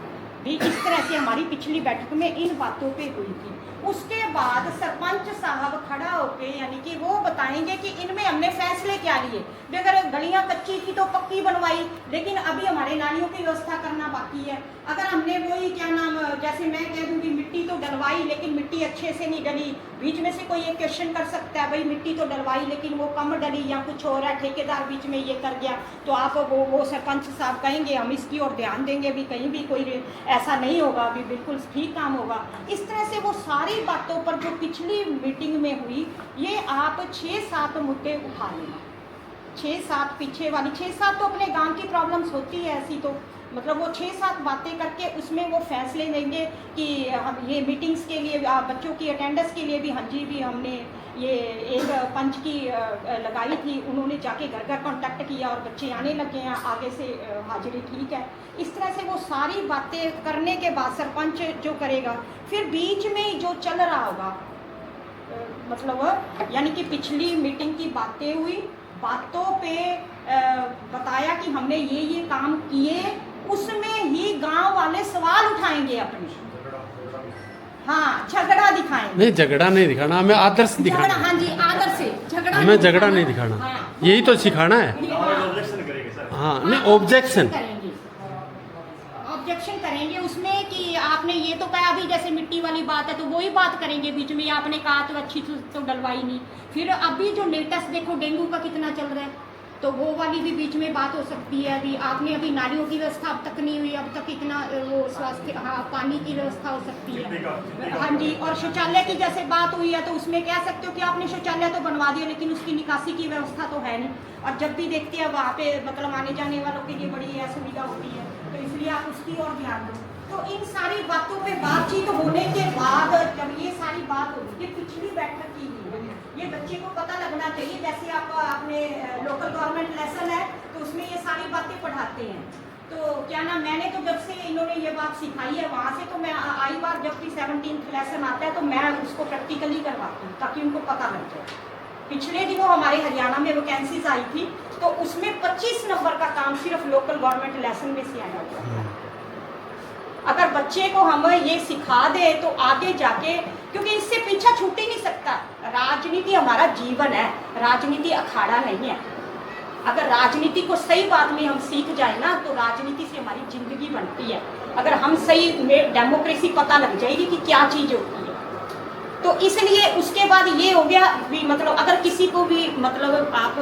भी। इस तरह से हमारी पिछली बैठक में इन बातों पे हुई थी। उसके बाद सरपंच साहब खड़ा होके यानी कि वो बताएंगे कि इनमें हमने फैसले क्या लिए। अगर गलियां कच्ची थी तो पक्की बनवाई, लेकिन अभी हमारे नालियों की व्यवस्था करना बाकी है। अगर हमने वही क्या नाम, जैसे मैं कह दूँगी मिट्टी तो डलवाई लेकिन मिट्टी अच्छे से नहीं डली, बीच में से कोई ये क्वेश्चन कर सकता है भाई मिट्टी तो डलवाई लेकिन वो कम डली या कुछ और है, ठेकेदार बीच में ये कर गया, तो आप वो सरपंच साहब कहेंगे हम इसकी ओर ध्यान देंगे, भी कहीं भी कोई ऐसा नहीं होगा, अभी बिल्कुल ठीक काम होगा। इस तरह से वो सारी बातों पर जो पिछली मीटिंग में हुई, ये आप 6-7 मुद्दे उठा लेना। 6-7 पीछे वाली 6-7 तो अपने गांव की प्रॉब्लम्स होती है ऐसी, तो मतलब वो 6-7 बातें करके उसमें वो फैसले लेंगे कि हम ये मीटिंग्स के लिए बच्चों की अटेंडेंस के लिए भी, हाँ जी भी हमने ये एक पंच की लगाई थी, उन्होंने जाके घर घर कांटेक्ट किया और बच्चे आने लगे हैं, आगे से हाजिरी ठीक है। इस तरह से वो सारी बातें करने के बाद सरपंच जो करेगा, फिर बीच में जो चल रहा होगा मतलब यानी कि पिछली मीटिंग की बातें हुई, बातों पे बताया कि हमने ये काम किए, उसमें ही गांव वाले सवाल उठाएंगे अपने, हाँ झगड़ा दिखाएंगे। नहीं झगड़ा नहीं दिखाना, हमें आदर्श दिखाना। हाँ जी आदर्श से झगड़ा, हमें झगड़ा नहीं दिखाना, हाँ। यही तो सिखाना है। ऑब्जेक्शन करेंगे सर। हाँ नहीं ऑब्जेक्शन करेंगे, ऑब्जेक्शन करेंगे उसमें कि आपने ये तो कहा, अभी जैसे मिट्टी वाली बात है तो वही बात करेंगे, बीच में आपने कहा तो अच्छी तो डलवाई नहीं। फिर अभी जो लेटेस्ट देखो डेंगू का कितना चल रहा है, तो वो वाली भी बीच में बात हो सकती है। अभी आपने अभी नालियों की व्यवस्था अब तक नहीं हुई, अब तक इतना वो स्वास्थ्य, हाँ पानी की व्यवस्था हो सकती है, हाँ जी। और शौचालय की जैसे बात हुई है तो उसमें कह सकते हो कि आपने शौचालय तो बनवा दिया लेकिन उसकी निकासी की व्यवस्था तो है नहीं, और जब भी देखते हैं वहाँ पे मतलब आने जाने वालों के लिए बड़ी असुविधा होती है, तो इसलिए आप उसकी ओर ध्यान दो। तो इन सारी बातों पे बातचीत होने के बाद जब ये सारी बात होगी, ये पिछली बैठक की हुई है, ये बच्चे को पता लगना चाहिए। जैसे आप अपने लोकल गवर्नमेंट लेसन है तो उसमें ये सारी बातें पढ़ाते हैं, तो क्या नाम, मैंने तो जब से इन्होंने ये बात सिखाई है वहाँ से, तो मैं आई बार जब भी 17th लेसन आता है तो मैं उसको प्रैक्टिकली करवाती हूँ ताकि उनको पता लग जाए। पिछले दिनों हमारे हरियाणा में वैकेंसीज आई थी, तो उसमें 25 नंबर का काम सिर्फ लोकल गवर्नमेंट लेसन में से आया हुआ। अगर बच्चे को हम ये सिखा दे तो आगे जाके, क्योंकि इससे पीछा छूट ही नहीं सकता। राजनीति हमारा जीवन है, राजनीति अखाड़ा नहीं है। अगर राजनीति को सही बात में हम सीख जाए ना, तो राजनीति से हमारी जिंदगी बनती है। अगर हम सही में डेमोक्रेसी पता लग जाएगी कि क्या चीज़ होती है, तो इसलिए उसके बाद ये हो गया भी, मतलब अगर किसी को भी मतलब आप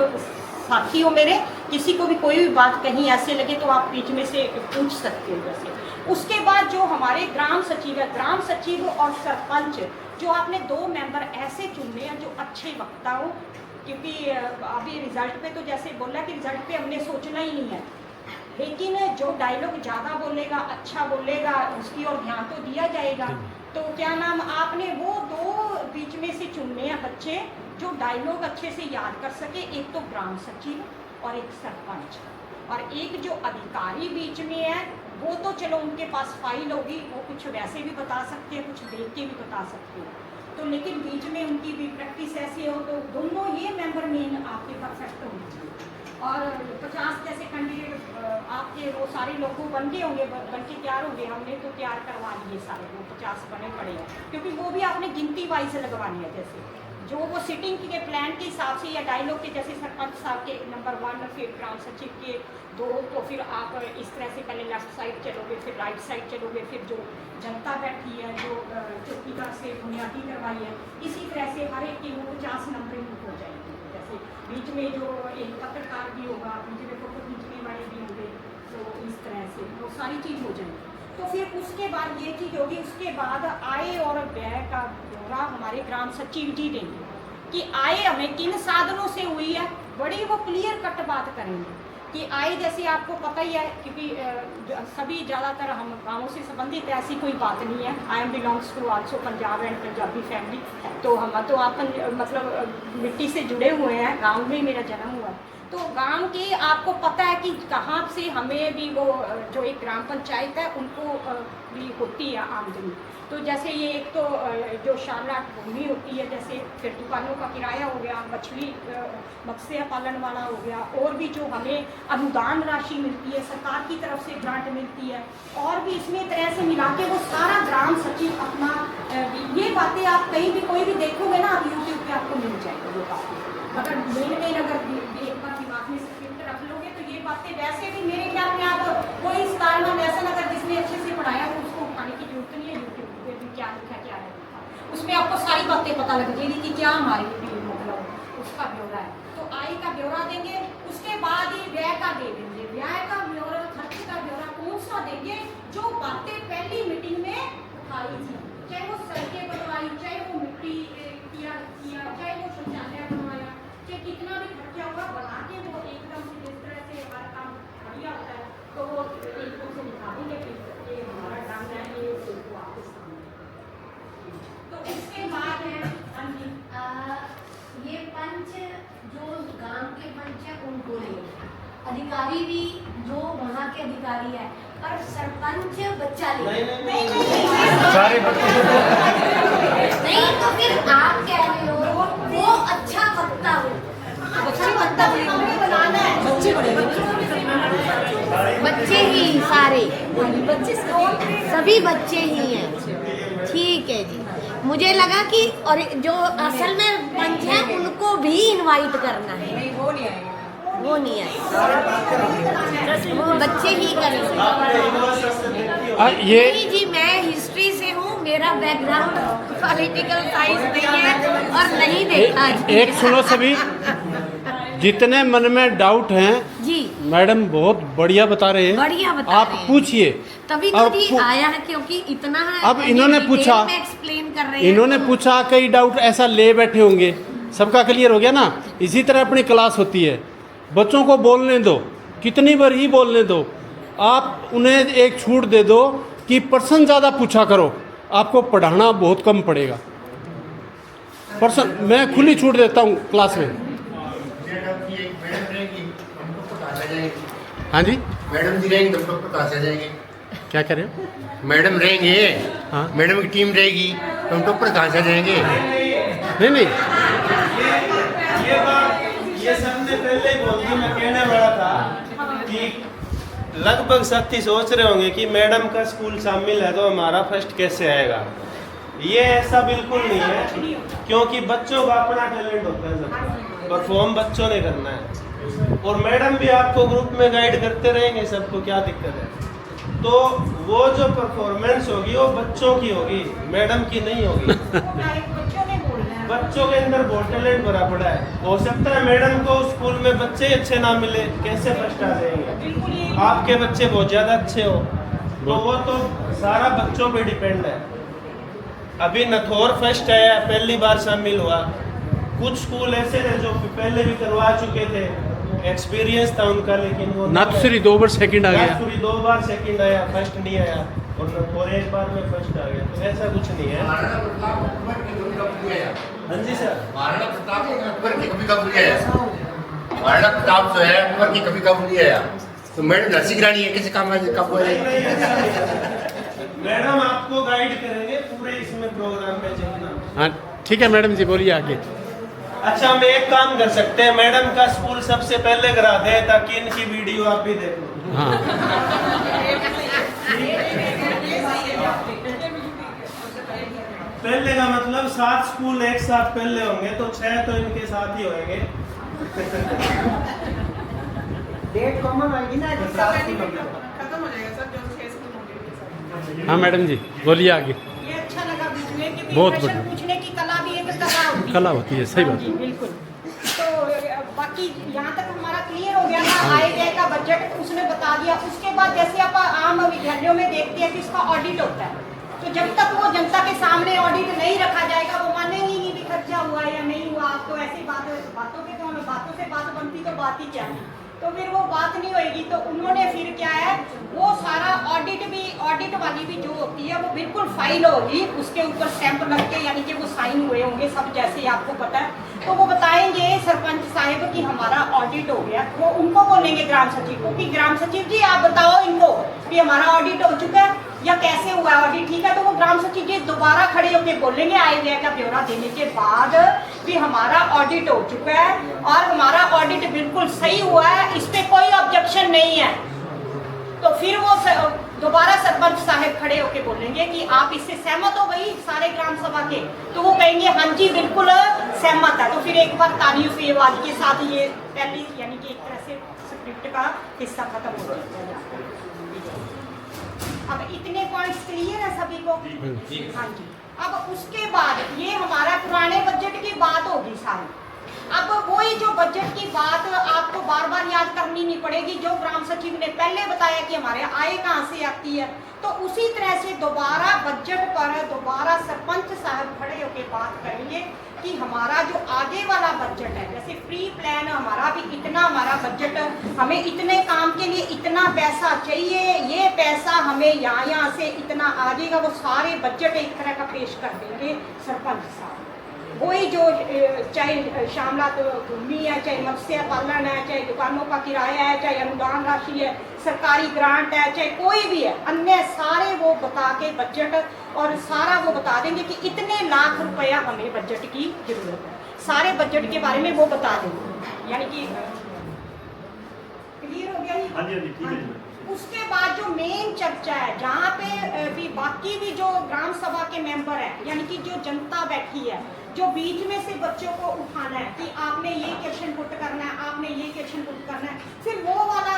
साथी हो मेरे, किसी को भी कोई भी बात कहीं ऐसे लगे तो आप बीच में से पूछ सकते हो जैसे। उसके बाद जो हमारे ग्राम सचिव है, ग्राम सचिव और सरपंच, जो आपने 2 मेंबर ऐसे चुनने हैं जो अच्छे वक्ता हो, क्योंकि अभी रिजल्ट पे तो जैसे बोला कि रिजल्ट पे हमने सोचना ही नहीं है, लेकिन जो डायलॉग ज़्यादा बोलेगा, अच्छा बोलेगा, उसकी ओर ध्यान तो दिया जाएगा। तो क्या नाम, आपने वो 2 बीच में से चुनने हैं बच्चे जो डायलॉग अच्छे से याद कर सके। एक तो ग्राम सचिव और एक सरपंच, और एक जो अधिकारी बीच में है वो तो चलो उनके पास फाइल होगी, वो कुछ वैसे भी बता सकते हैं, कुछ देख के भी बता सकते हैं, तो लेकिन बीच में उनकी भी प्रैक्टिस ऐसी हो, तो दोनों ये मेंबर मेन आपके परफेक्ट होंगे। और 50 जैसे कैंडिडेट आपके वो सारे लोग बन के होंगे, बन के तैयार होंगे, हमने तो तैयार करवा लिए सारे, वो 50 बने पड़े हैं, क्योंकि वो भी आपने गिनती वाइज लगवानी है। जैसे जो वो सिटिंग के प्लान के हिसाब से या डायलॉग के, जैसे सरपंच साहब के नंबर 1, फिर ग्राम सचिव के 2, तो फिर आप इस तरह से पहले लेफ्ट साइड चलोगे, फिर राइट साइड चलोगे, फिर जो जनता बैठी है, जो चौकीदार से बुनियादी करवाई है, इसी तरह से हर एक की वो 50 नंबरिंग हो जाएगी। जैसे बीच में जो एक पत्रकार भी होगा, बीच में फोटो खींचने वाले भी होंगे, तो इस तरह से वो सारी चीज़ हो जाएगी। तो फिर उसके बाद ये चीज़ होगी, उसके बाद आय और व्यय का ब्यौरा हमारे ग्राम सचिव जी देंगे कि आय हमें किन साधनों से हुई है, बड़ी वो क्लियर कट बात करेंगे कि आय जैसे आपको पता ही है, क्योंकि सभी ज़्यादातर हम गाँवों से संबंधित ऐसी कोई बात नहीं है। I am belongs to also Punjab and Punjabi family, तो हम तो आप मतलब मिट्टी से जुड़े हुए हैं, गांव में मेरा जन्म हुआ है। तो गांव के आपको पता है कि कहाँ से हमें भी वो जो एक ग्राम पंचायत है उनको भी होती है आमदनी। तो जैसे ये एक तो जो शालाट भूमि होती है, जैसे फिर दुकानों का किराया हो गया, मछली मत्स्य पालन वाला हो गया, और भी जो हमें अनुदान राशि मिलती है सरकार की तरफ से, ग्रांट मिलती है, और भी इसमें तरह से मिला के वो सारा ग्राम सचिव अपना ये बातें आप कहीं भी कोई भी देखोगे ना, आप यूट्यूब पे आपको मिल जाएगा वो बातें। अगर मेन अगर एक बार दिमाग में स्क्रिप्ट रख लोगे तो ये बातें वैसे भी मेरे ख्याल में आप कोई स्टार में लेसन अगर जिसने अच्छे से पढ़ाया तो उसको उठाने की जरूरत नहीं है, यूट्यूब पे भी क्या लिखा क्या है उसमें आपको सारी बातें पता लग जाएगी कि क्या हमारी मतलब उसका ब्यौरा है। तो आय का ब्यौरा देंगे, उसके बाद ही व्यय का दे देंगे। व्यय का ब्यौरा, खर्च का ब्यौरा कौन सा देंगे, जो बातें पहली मीटिंग में उठाई थी, चाहे वो सड़कें बनवाई, चाहे वो मिट्टी किया, चाहे वो शौचालय बनवाया, चाहे कितना भी खर्चा हुआ बना के वो एकदम से जिस तरह से हमारा काम बढ़िया होता है तो वो एकदम से दिखा देंगे कि ये हमारा काम है, ये आपको आपके सामने। तो इसके बाद है ये पंच जो गांव के पंच है उनको लेंगे, अधिकारी भी जो वहाँ के अधिकारी है, पर सरपंच बच्चा लेंगे। सारे नहीं तो फिर आप कह रहे हो वो अच्छा वक्ता हो, बनाना है, बच्चे ही सारे, सभी बच्चे ही हैं। ठीक है जी, मुझे लगा कि और जो असल में पंच है उनको भी इनवाइट करना है, वो नहीं आए, वो बच्चे ही करेंगे। ये नहीं जी, मैं हिस्ट्री से हूँ, मेरा बैकग्राउंड पॉलिटिकल साइंस नहीं है और नहीं देखा जी। एक सुनो सभी, जितने मन में डाउट हैं जी, मैडम बहुत बढ़िया बता रहे हैं, बढ़िया बता आप रहे हैं। पूछिए। तभी तो अब जी आया है, क्योंकि इतना अब इन्होंने डिटेल पूछा, में एक्सप्लेन कर रहे हैं, इन्होंने पूछा, कई डाउट ऐसा ले बैठे होंगे, सबका क्लियर हो गया ना। इसी तरह अपनी क्लास होती है, बच्चों को बोलने दो, कितनी बार ही बोलने दो, आप उन्हें एक छूट दे दो कि पर्सन ज़्यादा पूछा करो, आपको पढ़ाना बहुत कम पड़ेगा। पर्सन मैं खुली छूट देता हूँ क्लास में। हाँ जी, मैडम जी रहेंगे तो हम पता चल जाएंगे। क्या कह रहे हो? मैडम रहेंगे, हाँ। मैडम की टीम रहेगी तो हम टॉपर कहाँ से जाएंगे? नहीं ये बात ये सबने पहले ही बोल दी, मैं कहने वाला था कि लगभग साथी सोच रहे होंगे कि मैडम का स्कूल शामिल है तो हमारा फर्स्ट कैसे आएगा। ये ऐसा बिल्कुल नहीं है, क्योंकि बच्चों का अपना टैलेंट होता है, सब परफॉर्म बच्चों ने करना है, और मैडम भी आपको ग्रुप में गाइड करते रहेंगे, सबको क्या दिक्कत है। तो वो जो परफॉर्मेंस होगी वो बच्चों की होगी, मैडम की नहीं होगी। बच्चों ने बोलना है, बच्चों के अंदर बहुत टैलेंट भरा पड़ा है। हो सकता है मैडम को स्कूल में बच्चे अच्छे ना मिले, कैसे फर्स्ट आ जाएंगे? बिल्कुल ये आपके बच्चे बहुत ज़्यादा अच्छे हो, तो वो तो सारा बच्चों पे डिपेंड है। अभी नथौर फर्स्ट आया, पहली बार शामिल हुआ, कुछ स्कूल ऐसे थे जो पहले भी करवा चुके थे, एक्सपीरियंस था उनका, लेकिन वो नाथुश्री 2 बार सेकंड आ गया, नाथुश्री 2 बार सेकंड आया, फर्स्ट नहीं आया, और नथौर एक बार में फर्स्ट आ गया। तो ऐसा कुछ नहीं है। हाँ जी सर, महाराणा प्रताप अकबर की कभी कब नहीं आया, महाराणा प्रताप जो है अकबर की कभी कब नहीं आया, तो मैडम झांसी की रानी है, किसी काम में कब मैडम आपको गाइड करेंगे पूरे इसमें प्रोग्राम में चलना। हाँ ठीक है मैडम जी, बोलिए आगे। अच्छा, हम एक काम कर सकते हैं, मैडम का स्कूल सबसे पहले करा दें ताकि इनकी वीडियो आप भी देख लो। हाँ पहले का मतलब 7 स्कूल एक साथ पहले होंगे, तो 6 तो इनके साथ ही होंगे। डेट कॉमन आएगी ना, खत्म हो जाएगा सर, जो 6 स्कूल होंगे। हाँ मैडम जी, बोलिए आगे। ये अच्छा लगा बीच में, क्योंकि बहुत प्रश्न बढ़िया। पूछने की कला भी एक कला होती है। कला होती है, सही हाँ बात। जी, बिल्कुल। तो बाकी यहाँ तक हमारा क्लियर हो गया था आय व्यय का बजट उसने बता दिया। उसके बाद जैसे आप आम विद्यालयों में देखते हैं कि इसका ऑडिट होता है, तो जब तक वो जनता के सामने ऑडिट नहीं रखा जाएगा वो मानेंगे नहीं भी खर्चा हुआ है या नहीं हुआ। आप तो ऐसी बातों के तो हमें बातों से बात बनती तो बात ही क्या है, तो फिर वो बात नहीं होएगी। तो उन्होंने फिर क्या है वो सारा ऑडिट वाली भी जो होती है वो बिल्कुल फाइल होगी, उसके ऊपर स्टैंप लग के यानी कि वो साइन हुए होंगे सब, जैसे आपको पता है। तो वो बताएंगे सरपंच साहिब कि हमारा ऑडिट हो गया, वो उनको बोलेंगे ग्राम सचिव को कि ग्राम सचिव जी आप बताओ इनको कि हमारा ऑडिट हो चुका है या कैसे हुआ है ऑडिट, ठीक है। तो वो ग्राम सचिव जी दोबारा खड़े होकर बोलेंगे आय व्यय का ब्यौरा देने के बाद कि हमारा ऑडिट हो चुका है और हमारा ऑडिट बिल्कुल सही हुआ है, इस पे कोई ऑब्जेक्शन नहीं है। तो फिर वो दोबारा सरपंच साहब खड़े होकर बोलेंगे कि आप इससे सहमत हो गई सारे ग्राम सभा के, तो वो कहेंगे हाँ जी बिल्कुल सहमत है। तो फिर एक बार तालियों की आवाज के साथ ये पहली यानी कि एक तरह से स्क्रिप्ट का हिस्सा खत्म हो जाता है। अब इतने पॉइंट्स क्लियर है सभी को? हाँ जी। अब उसके बाद ये हमारा पुराने बजट की बात होगी सारी। अब वही जो बजट की बात आपको बार बार याद करनी नहीं पड़ेगी, जो ग्राम सचिव ने पहले बताया कि हमारे आय कहाँ से आती है, तो उसी तरह से दोबारा बजट पर दोबारा सरपंच साहब खड़े होकर बात करेंगे कि हमारा जो आगे वाला बजट है, जैसे प्री प्लान हमारा भी इतना, हमारा बजट हमें इतने काम के लिए इतना पैसा चाहिए, ये पैसा हमें यहाँ से इतना आ जाएगा, वो सारे बजट एक तरह का पेश कर देंगे सरपंच साहब। वही जो चाहे श्यामला तो भूमि है, चाहे मत्स्य पालन है, चाहे दुकानों का किराया है, चाहे अनुदान राशि है, सरकारी ग्रांट है, चाहे कोई भी है, अन्य सारे वो बता के बजट और सारा वो बता देंगे कि इतने लाख रुपया हमें बजट की जरूरत है, सारे बजट के बारे में वो बता देंगे। यानी कि क्लियर हो गया ये? हाँ जी, हाँ जी, ठीक है जी। उसके बाद जो मेन चर्चा है जहाँ पे भी बाकी भी जो ग्राम सभा के मेंबर है यानी कि जो जनता बैठी है, जो बीच में से बच्चों को उठाना है कि आपने ये क्वेश्चन पुट करना है, आपने ये क्वेश्चन पुट करना है, फिर वो वाला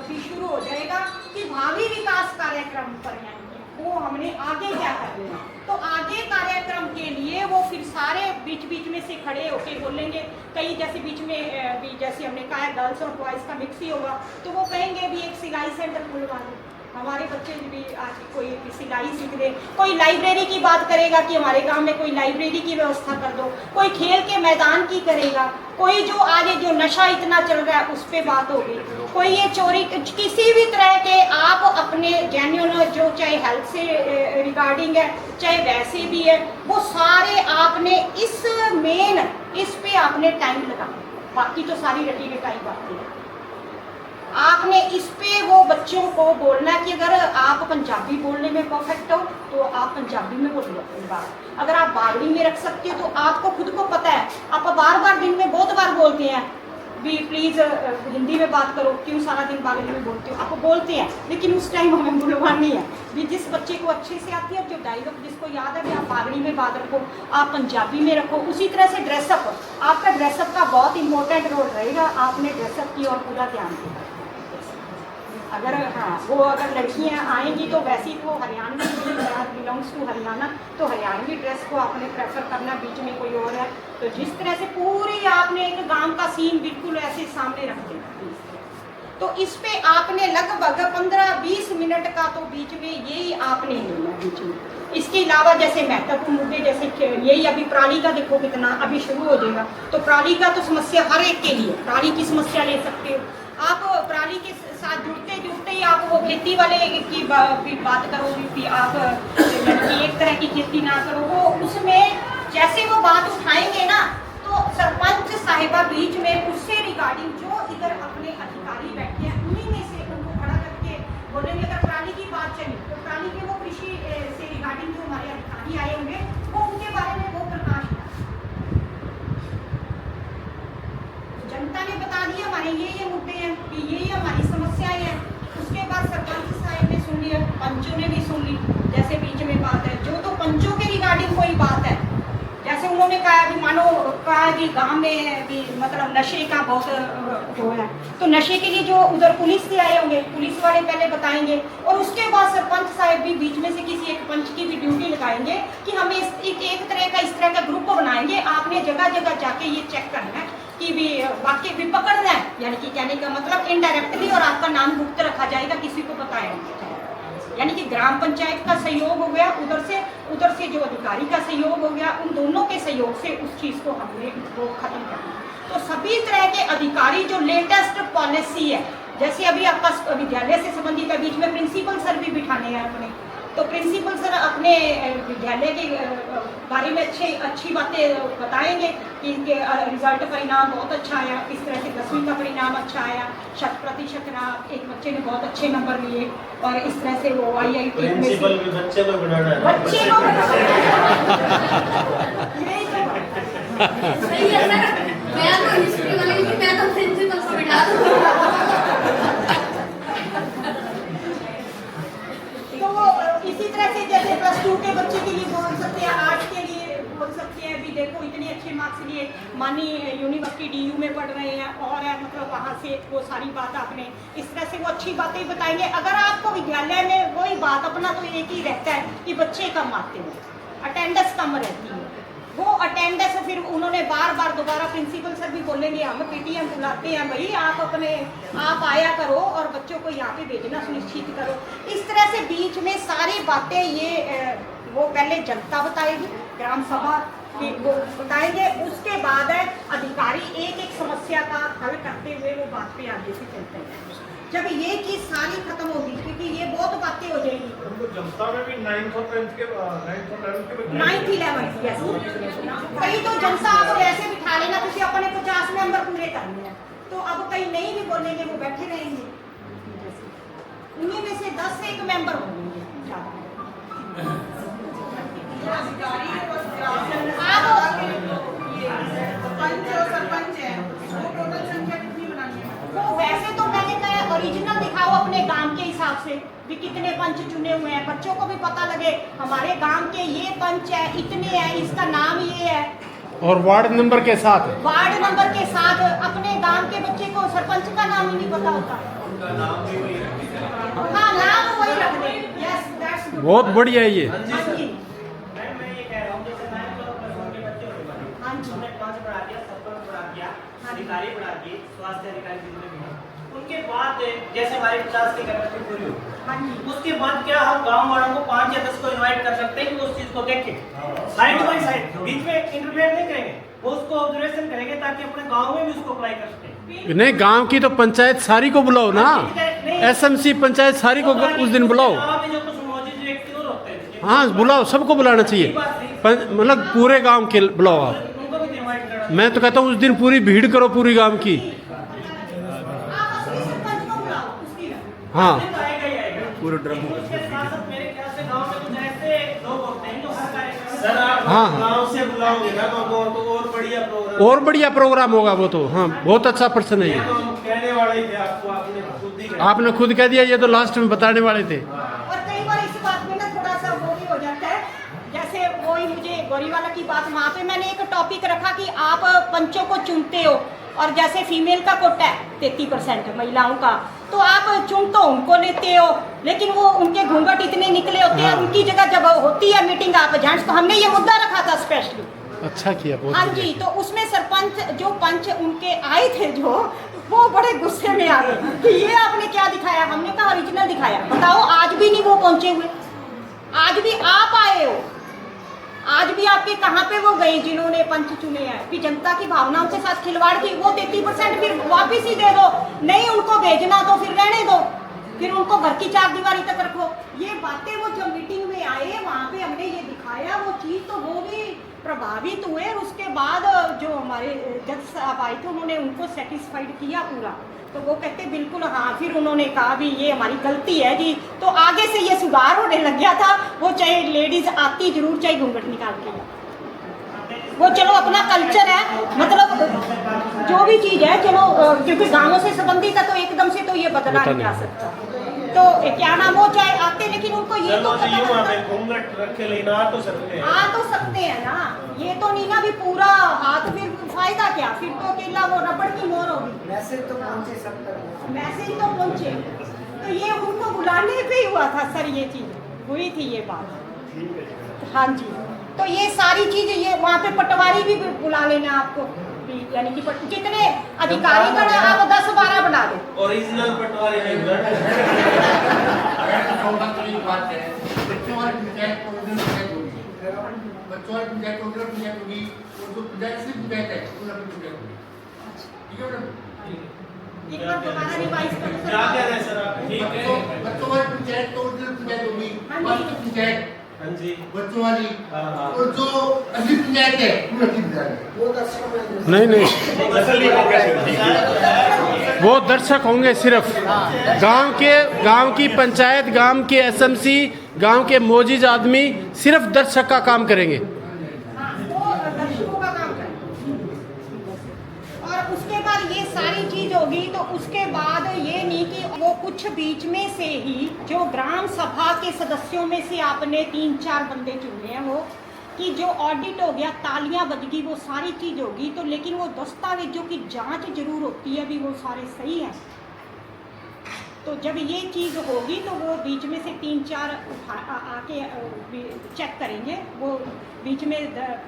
भी शुरू हो जाएगा कि भावी विकास कार्यक्रम पर यानी वो हमने आगे क्या करना है। तो आगे कार्यक्रम के लिए वो फिर सारे बीच बीच में से खड़े होके बोलेंगे। कई जैसे बीच में भी जैसे हमने कहा है गर्ल्स और बॉयज़ का मिक्स ही होगा, तो वो कहेंगे भी एक सिलाई सेंटर खुलवा दो, हमारे बच्चे भी आज कोई सिलाई सीख दे, कोई लाइब्रेरी की बात करेगा कि हमारे गांव में कोई लाइब्रेरी की व्यवस्था कर दो, कोई खेल के मैदान की करेगा, कोई जो आगे जो नशा इतना चल रहा है उस पर बात होगी, कोई ये चोरी किसी भी तरह के आप अपने जेन्युइन जो चाहे हेल्थ से रिगार्डिंग है चाहे वैसे भी है, वो सारे आपने इस मेन इस पे आपने टाइम लगाना, बाकी तो सारी रटी रटाई बातें हैं। आपने इस पे वो बच्चों को बोलना कि अगर आप पंजाबी बोलने में परफेक्ट हो तो आप पंजाबी में बोलो अपनी बात, अगर आप बागड़ी में रख सकते हो तो आपको खुद को पता है, आप बार बार दिन में बहुत बार बोलते हैं भी प्लीज़ हिंदी में बात करो, क्यों सारा दिन बागड़ी में बोलते हो, आप बोलते हैं, लेकिन उस टाइम हमें बुलवानी है भी जिस बच्चे को अच्छे से आती है, जो डायलॉग जिसको याद है भी आप बागड़ी में बात रखो, आप पंजाबी में रखो। उसी तरह से ड्रेसअप, आपका ड्रेसअप का बहुत इंपॉर्टेंट रोल रहेगा, आपने ड्रेसअप की और पूरा ध्यान देना। अगर हाँ वो अगर लड़कियाँ आएंगी तो वैसी तो हरियाणवी बिलोंग्स टू हरियाणा, तो हरियाणवी ड्रेस को आपने प्रेफर करना, बीच में कोई और है तो जिस तरह से पूरी आपने एक गांव का सीन बिल्कुल ऐसे सामने रख देना। तो इस पे आपने लगभग 15-20 मिनट का तो बीच में यही आपने लेना बीच में। इसके अलावा जैसे महत्वपूर्ण मुद्दे जैसे यही अभी पराली का देखो कितना अभी शुरू हो जाएगा, तो पराली का तो समस्या हर एक के लिए, पराली की समस्या ले सकते हो आप, पराली के साथ जुड़ते जुड़ते ही आप वो खेती वाले की बात करो कि आप एक तरह की खेती ना करो, वो उसमें जैसे वो बात उठाएंगे ना तो सरपंच साहिबा बीच में उससे रिगार्डिंग जो इधर अपने अधिकारी बैठे हैं उन्हीं में से उनको खड़ा करके बोलेंगे। अगर पराली की बात चली तो पराली के वो कृषि से रिगार्डिंग जो हमारे अधिकारी आए होंगे वो उनके बारे में वो प्रकाश, जनता ने बता दिया हमारे ये मुद्दे हैं कि ये हमारी समस्याएं हैं। उसके बाद सरपंच साहब ने सुन लिया, पंचों ने भी सुन ली, जैसे बीच में बात है जो तो पंचों के रिगार्डिंग कोई बात है, जैसे उन्होंने कहा भी मानो कहा कि गांव में भी मतलब नशे का बहुत हो है, तो नशे के लिए जो उधर पुलिस से आए होंगे पुलिस वाले पहले बताएंगे और उसके बाद सरपंच साहब भी बीच में से किसी एक पंच की भी ड्यूटी लगाएंगे कि हमें एक तरह का इस तरह का ग्रुप बनाएंगे, आपने जगह जगह जाके ये चेक करना है कि किसी भी वाक्य भी पकड़ना है, यानी कि कहने का मतलब इनडायरेक्टली और आपका नाम गुप्त रखा जाएगा, किसी को बताया नहीं जाएगा। यानी कि ग्राम पंचायत का सहयोग हो गया, उधर से जो अधिकारी का सहयोग हो गया, उन दोनों के सहयोग से उस चीज़ को हमने वो खत्म कर दिया। तो सभी तरह के अधिकारी जो लेटेस्ट पॉलिसी है, जैसे अभी आपका विद्यालय से संबंधित है, बीच में प्रिंसिपल सर भी बिठाने हैं अपने, तो प्रिंसिपल सर अपने विद्यालय के बारे में अच्छी बातें बताएंगे कि इनके रिजल्ट परिणाम बहुत अच्छा आया, इस तरह से 10वीं का परिणाम अच्छा आया, 100% एक बच्चे ने बहुत अच्छे नंबर लिए, और इस तरह से वो IIT प्रिंसिपल भी बच्चे को बनाना है, बच्चे को सही है सर, मैं तो हिस्ट्री वाली थी, मैं तो प्रिंसिपल को बिठा दूँ। इसी तरह से जैसे +2 के बच्चे के लिए बोल सकते हैं, आर्ट्स के लिए बोल सकते हैं, भी देखो इतने अच्छे मार्क्स लिए, मानी यूनिवर्सिटी DU में पढ़ रहे हैं, और मतलब वहाँ से वो सारी बात आपने इस तरह से वो अच्छी बातें बताएंगे। अगर आपको विद्यालय में वही बात अपना तो एक ही रहता है कि बच्चे कम आते हैं, अटेंडेंस कम रहती है, वो अटेंडेंस फिर उन्होंने बार बार दोबारा प्रिंसिपल सर भी बोलेंगे, हम PTM बुलाते हैं, भाई आप आया करो और बच्चों को यहाँ पे भेजना सुनिश्चित करो। इस तरह से बीच में सारी बातें ये वो पहले जनता बताएगी, ग्राम सभा की वो बताएंगे, उसके बाद अधिकारी एक समस्या का हल करते हुए वो बात पे आगे से चलते हैं। जब ये चीज़ सारी खत्म होगी, क्योंकि ये बहुत बातें हो जाएगी, जनता में भी 9th और 11th के 9th 11th यस, कहीं तो जनता को ऐसे बिठा लेना, किसी अपने 50 नंबर पूरे करने हैं, तो अब कहीं नहीं भी बोलेंगे, वो बैठे रहेंगे, उन्हीं में से 10 से 1 मेंबर होंगे। पंच और सरपंच है, इसको टोटल संख्या कितनी बनानी है? तो वैसे तो मैंने कहा ओरिजिनल दिखाओ अपने गांव के हिसाब से भी कितने पंच चुने हुए हैं, बच्चों को भी पता लगे हमारे गांव के ये पंच है, इतने हैं, इसका नाम ये है, और वार्ड नंबर के साथ, वार्ड नंबर के साथ। अपने गांव के बच्चे को सरपंच का नाम ही नहीं पता होता, हाँ नाम वही रख दे। यस दैट्स गुड, बहुत बढ़िया है ये। हाँ जी, मैं ये कह रहा हूँ जैसे 9th और +1 के बच्चे होने वाले, हाँ जी, हमने 5 बढ़ा दिया, सरपंच बढ़ा दिया, अधिकारी बढ़ा दिए, स्वास्थ्य अधिकारी जितने भी हैं, उनके बाद जैसे हमारी 50 की कैपेसिटी पूरी हो, हाँ जी, उसके बाद क्या हम गांव वालों को 5 या 10 को इनवाइट कर सकते हैं कि उस चीज को देखें साइड बाय साइड, बीच में इंटरफेयर नहीं करेंगे, वो उसको ऑब्जर्वेशन करेंगे ताकि अपने गांव में भी उसको अप्लाई कर सकें। नहीं, गांव की तो पंचायत सारी को बुलाओ ना, SMC पंचायत सारी को उस दिन बुलाओ, जो कुछ मौजूद व्यक्ति और होते हैं, हाँ बुलाओ, सबको बुलाना चाहिए, मतलब पूरे गांव के बुलाओ आप। उनको भी इनवाइट करना। मैं तो कहता हूँ उस दिन पूरी भीड़ करो पूरी गांव की, आप अपने सरपंच को बुलाओ उसकी, हाँ आएगा ही आएगा पूरे ड्रम। उसके साथ साथ मेरे ख्याल से गांव में कुछ ऐसे लोग होते हैं जो हर कार्यक्रम में सर आप हाँ, हाँ। गाँव से बुलाओगे ना तो और बढ़िया प्रोग्राम, और बढ़िया प्रोग्राम होगा वो तो, हाँ बहुत अच्छा पर्सन है ये ये, तो हम कहने वाले ही थे आपको, आपने खुद ही कहा। आपने खुद कह दिया, ये तो लास्ट में बताने वाले थे। और कई बार इस बात में ना थोड़ा सा वो भी हो जाता है, जैसे वही मुझे गोरीवाला की बात, वहाँ पे मैंने एक टॉपिक रखा कि आप पंचों को चुनते हो, और जैसे फीमेल का कोटा है 33% महिलाओं का, तो आप चुन तो उनको लेते हो, लेकिन वो उनके घूंघट इतने निकले होते हैं, उनकी जगह जब होती है मीटिंग आप जेंट्स, तो हमने ये मुद्दा रखा था स्पेशली। अच्छा किया, बहुत हाँ बढ़िया जी, तो उसमें सरपंच जो पंच उनके आए थे जो, वो बड़े गुस्से में आ गए कि ये आपने क्या दिखाया। हमने कहा ओरिजिनल दिखाया, बताओ आज भी नहीं वो पहुंचे हुए, आज भी आप आए हो, आज भी आपके कहाँ पे वो गए जिन्होंने पंच चुने हैं, कि जनता की भावनाओं के साथ खिलवाड़ की। वो 33% फिर वापिस ही दे दो, नहीं उनको भेजना तो फिर रहने दो, फिर उनको घर की 4 दीवारी तक रखो। ये बातें वो जब मीटिंग में आए वहाँ पे हमने ये दिखाया वो चीज़, तो वो भी प्रभावित हुए। और उसके बाद जो हमारे जज साहब आए थे उन्होंने उनको सेटिस्फाइड किया पूरा, तो वो कहते बिल्कुल हाँ। फिर उन्होंने कहा भी ये हमारी गलती है जी, तो आगे से ये सुधार होने लग गया था। वो चाहे लेडीज आती जरूर, चाहे घूंघट निकाल के, वो चलो अपना कल्चर है, मतलब जो भी चीज़ है चलो, क्योंकि गाँवों से संबंधित है तो एकदम से तो ये बदला नहीं आ सकता। तो क्या नाम, वो चाहे आते, लेकिन उनको ये तो पता लगता, घूंघट रखे लेकिन आ तो सकते हैं, आ तो सकते हैं ना, ये तो नहीं ना भी पूरा हाथ, फिर फायदा क्या, फिर तो अकेला वो रबड़ की मोर होगी। मैसेज तो पहुंचे सब तक, मैसेज तो पहुंचे, तो ये उनको बुलाने पे ही हुआ था सर, ये चीज़ हुई थी ये बात। हाँ जी, तो ये सारी चीज़, ये वहाँ पे पटवारी भी बुला लेना आपको, यानी कि कितने अधिकारी गण आप 10-12 बना दो। ओरिजिनल पटवारी नहीं बन अगर तो सौभाग्य की बात है, बच्चों वाली पंचायत को उधर पंचायत होगी, बच्चों वाली पंचायत को उधर पंचायत होगी, और जो पंचायत सिर्फ पंचायत है उधर अपनी पंचायत होगी। ठीक है मैडम? एक बार दोबारा रिवाइज करो सर। क्या कह रहे हैं सर आप? ठीक है। बच्चों वाली पंचायत तो उधर पंचायत होगी, हाँ जी। वास्तविक पंचायत हाँ जी। बच्चों वाली, हाँ। और जो असली पंचायत है वो असली पंचायत है। वो दर्शकों में नहीं नहीं, असली वो दर्शक होंगे सिर्फ गांव की पंचायत, गांव के एसएमसी, गांव के मोजिज आदमी सिर्फ दर्शक का काम करेंगे। हाँ, वो दर्शकों का काम करें। और उसके बाद ये सारी चीज होगी तो उसके बाद ये नहीं कि वो कुछ बीच में से ही जो ग्राम सभा के सदस्यों में से आपने 3-4 बंदे चुने हैं, वो कि जो ऑडिट हो गया, तालियां बजगी, वो सारी चीज होगी, तो लेकिन वो दस्तावेजों की जांच जरूर होती है, अभी वो सारे सही हैं। तो जब ये चीज़ होगी तो वो बीच में से 3-4 आके चेक करेंगे, वो बीच में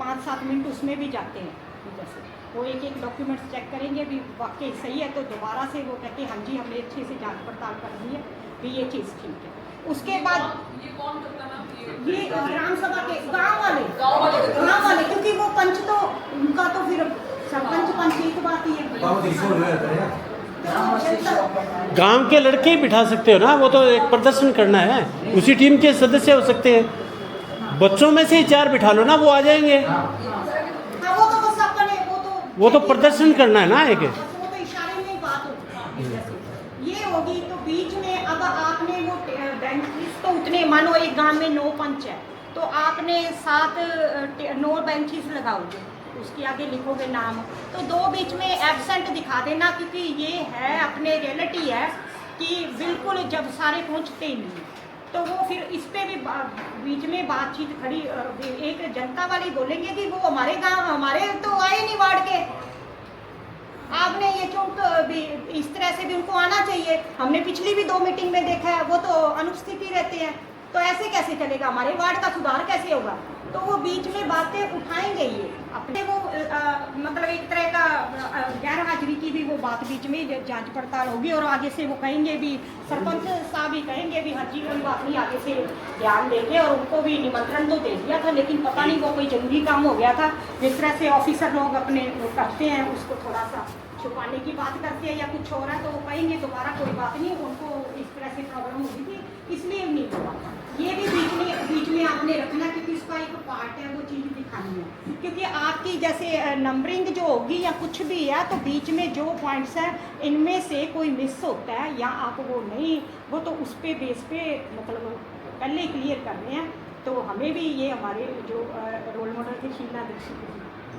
5-7 मिनट उसमें भी जाते हैं, जैसे वो एक डॉक्यूमेंट्स चेक करेंगे भी वाकई सही है, तो दोबारा से वो कहते हैं हाँ जी हमने अच्छे से जांच पड़ताल कर दी है भी ये चीज़ ठीक है। उसके बाद ये कौन करता ना ये ग्राम सभा के गांव वाले, क्योंकि वो पंच तो उनका तो फिर सरपंच एक बात ही है। गांव के लड़के ही बिठा सकते हो ना, वो तो एक प्रदर्शन करना है, उसी टीम के सदस्य हो सकते हैं। बच्चों में से ही 4 बिठा लो ना, वो आ जाएंगे। हाँ, वो तो बस अपने वो तो प्रदर्शन करना है ना एक। वो तो इशारे में ही बात होगी। जैसे ये होगी तो बीच में अब आपने वो बेंचेस तो उतने, मानो एक गांव में 9 पंच है तो आपने 9 बेंचेस लगाओगे, उसके आगे लिखोगे नाम, तो 2 बीच में एब्सेंट दिखा देना, क्योंकि ये है अपने रियलिटी है कि बिल्कुल जब सारे पहुंचते ही नहीं, तो वो फिर इस पे भी बीच में बातचीत खड़ी, एक जनता वाली बोलेंगे कि वो हमारे गांव, हमारे तो आए नहीं वार्ड के, आपने ये चौक इस तरह से भी उनको आना चाहिए। हमने पिछली भी 2 मीटिंग में देखा है, वो तो अनुपस्थित ही रहते हैं, तो ऐसे कैसे चलेगा, हमारे वार्ड का सुधार कैसे होगा। तो वो बीच में बातें उठाएंगे ये अपने, वो मतलब एक तरह का गैर हाजिरी की भी वो बात बीच में जांच पड़ताल होगी, और आगे से वो कहेंगे भी, सरपंच साहब ही कहेंगे भी हाँ जी कोई बात नहीं, आगे से ध्यान देंगे, और उनको भी निमंत्रण तो दे दिया था, लेकिन पता नहीं वो कोई जरूरी काम हो गया था, जिस तरह से ऑफिसर लोग अपने वो करते हैं, उसको थोड़ा सा छुपाने की बात करते हैं या कुछ हो रहा है तो वो कहेंगे दोबारा कोई बात नहीं, उनको इस तरह से प्रॉब्लम होगी थी इसलिए नहीं हुआ। ये भी बीच में आपने रखना, क्योंकि इसका एक पार्ट है, वो चीज़ दिखानी है, क्योंकि आपकी जैसे नंबरिंग जो होगी या कुछ भी है, तो बीच में जो पॉइंट्स हैं इनमें से कोई मिस होता है या आप वो नहीं, वो तो उस पे बेस पे मतलब पहले ही क्लियर करने हैं। तो हमें भी ये हमारे जो रोल मॉडल थे शीला दीक्षित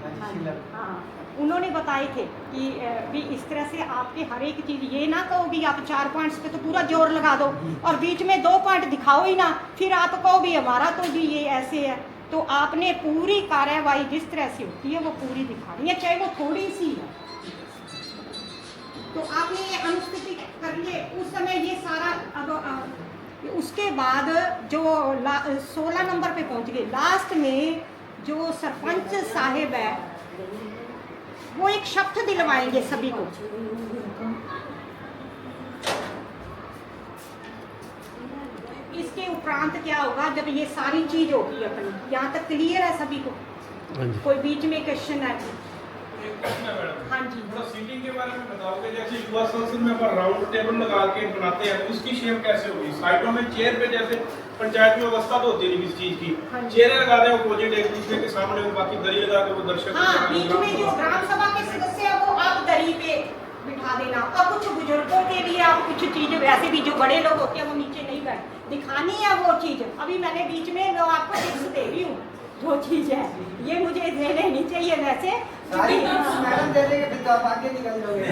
जी, हाँ, उन्होंने बताए थे कि भी इस तरह से आपके हर एक चीज़, ये ना कहो भी आप 4 पॉइंट्स पे तो पूरा जोर लगा दो और बीच में 2 पॉइंट दिखाओ ही ना, फिर आप कहो भी हमारा तो जी ये ऐसे है। तो आपने पूरी कार्यवाही जिस तरह से होती है वो पूरी दिखानी है, चाहे वो थोड़ी सी है। तो आपने ये अनुस्थिति कर लिए उस समय, ये सारा अब उसके बाद जो 16 नंबर पे पहुंच गए, लास्ट में जो सरपंच साहिब है वो एक शपथ दिलवाएंगे सभी को। इसके उपरांत क्या होगा, जब ये सारी चीज होगी अपनी, यहाँ तक क्लियर है सभी को? कोई बीच में क्वेश्चन है? हाँ जी, थोड़ा सीटिंग के बारे में बताओगे, जैसे युवा संसद में अपन राउंड टेबल लगा के बनाते हैं, उसकी शेप कैसे होगी? साइडों में चेयर पे, जैसे पंचायत में व्यवस्था तो होती नहीं किसी चीज की, चेयर लगा दें अपोजिट एक दूसरे के सामने, वो बाकी दरी लगा के वो दर्शक, हाँ, बीच में जो ग्राम सभा के सदस्य है वो आप दरी पे बिठा देना, और कुछ बुजुर्गों के लिए आप कुछ चीज, वैसे भी जो बड़े लोग होते हैं वो नीचे नहीं बैठ, दिखानी है वो चीज। अभी मैंने बीच में वो आपको टिप्स दे रही हूँ, जो चीज है ये मुझे दे लेनी चाहिए वैसे, मैडम दे देंगे फिर तो आप आगे निकल जाओगे।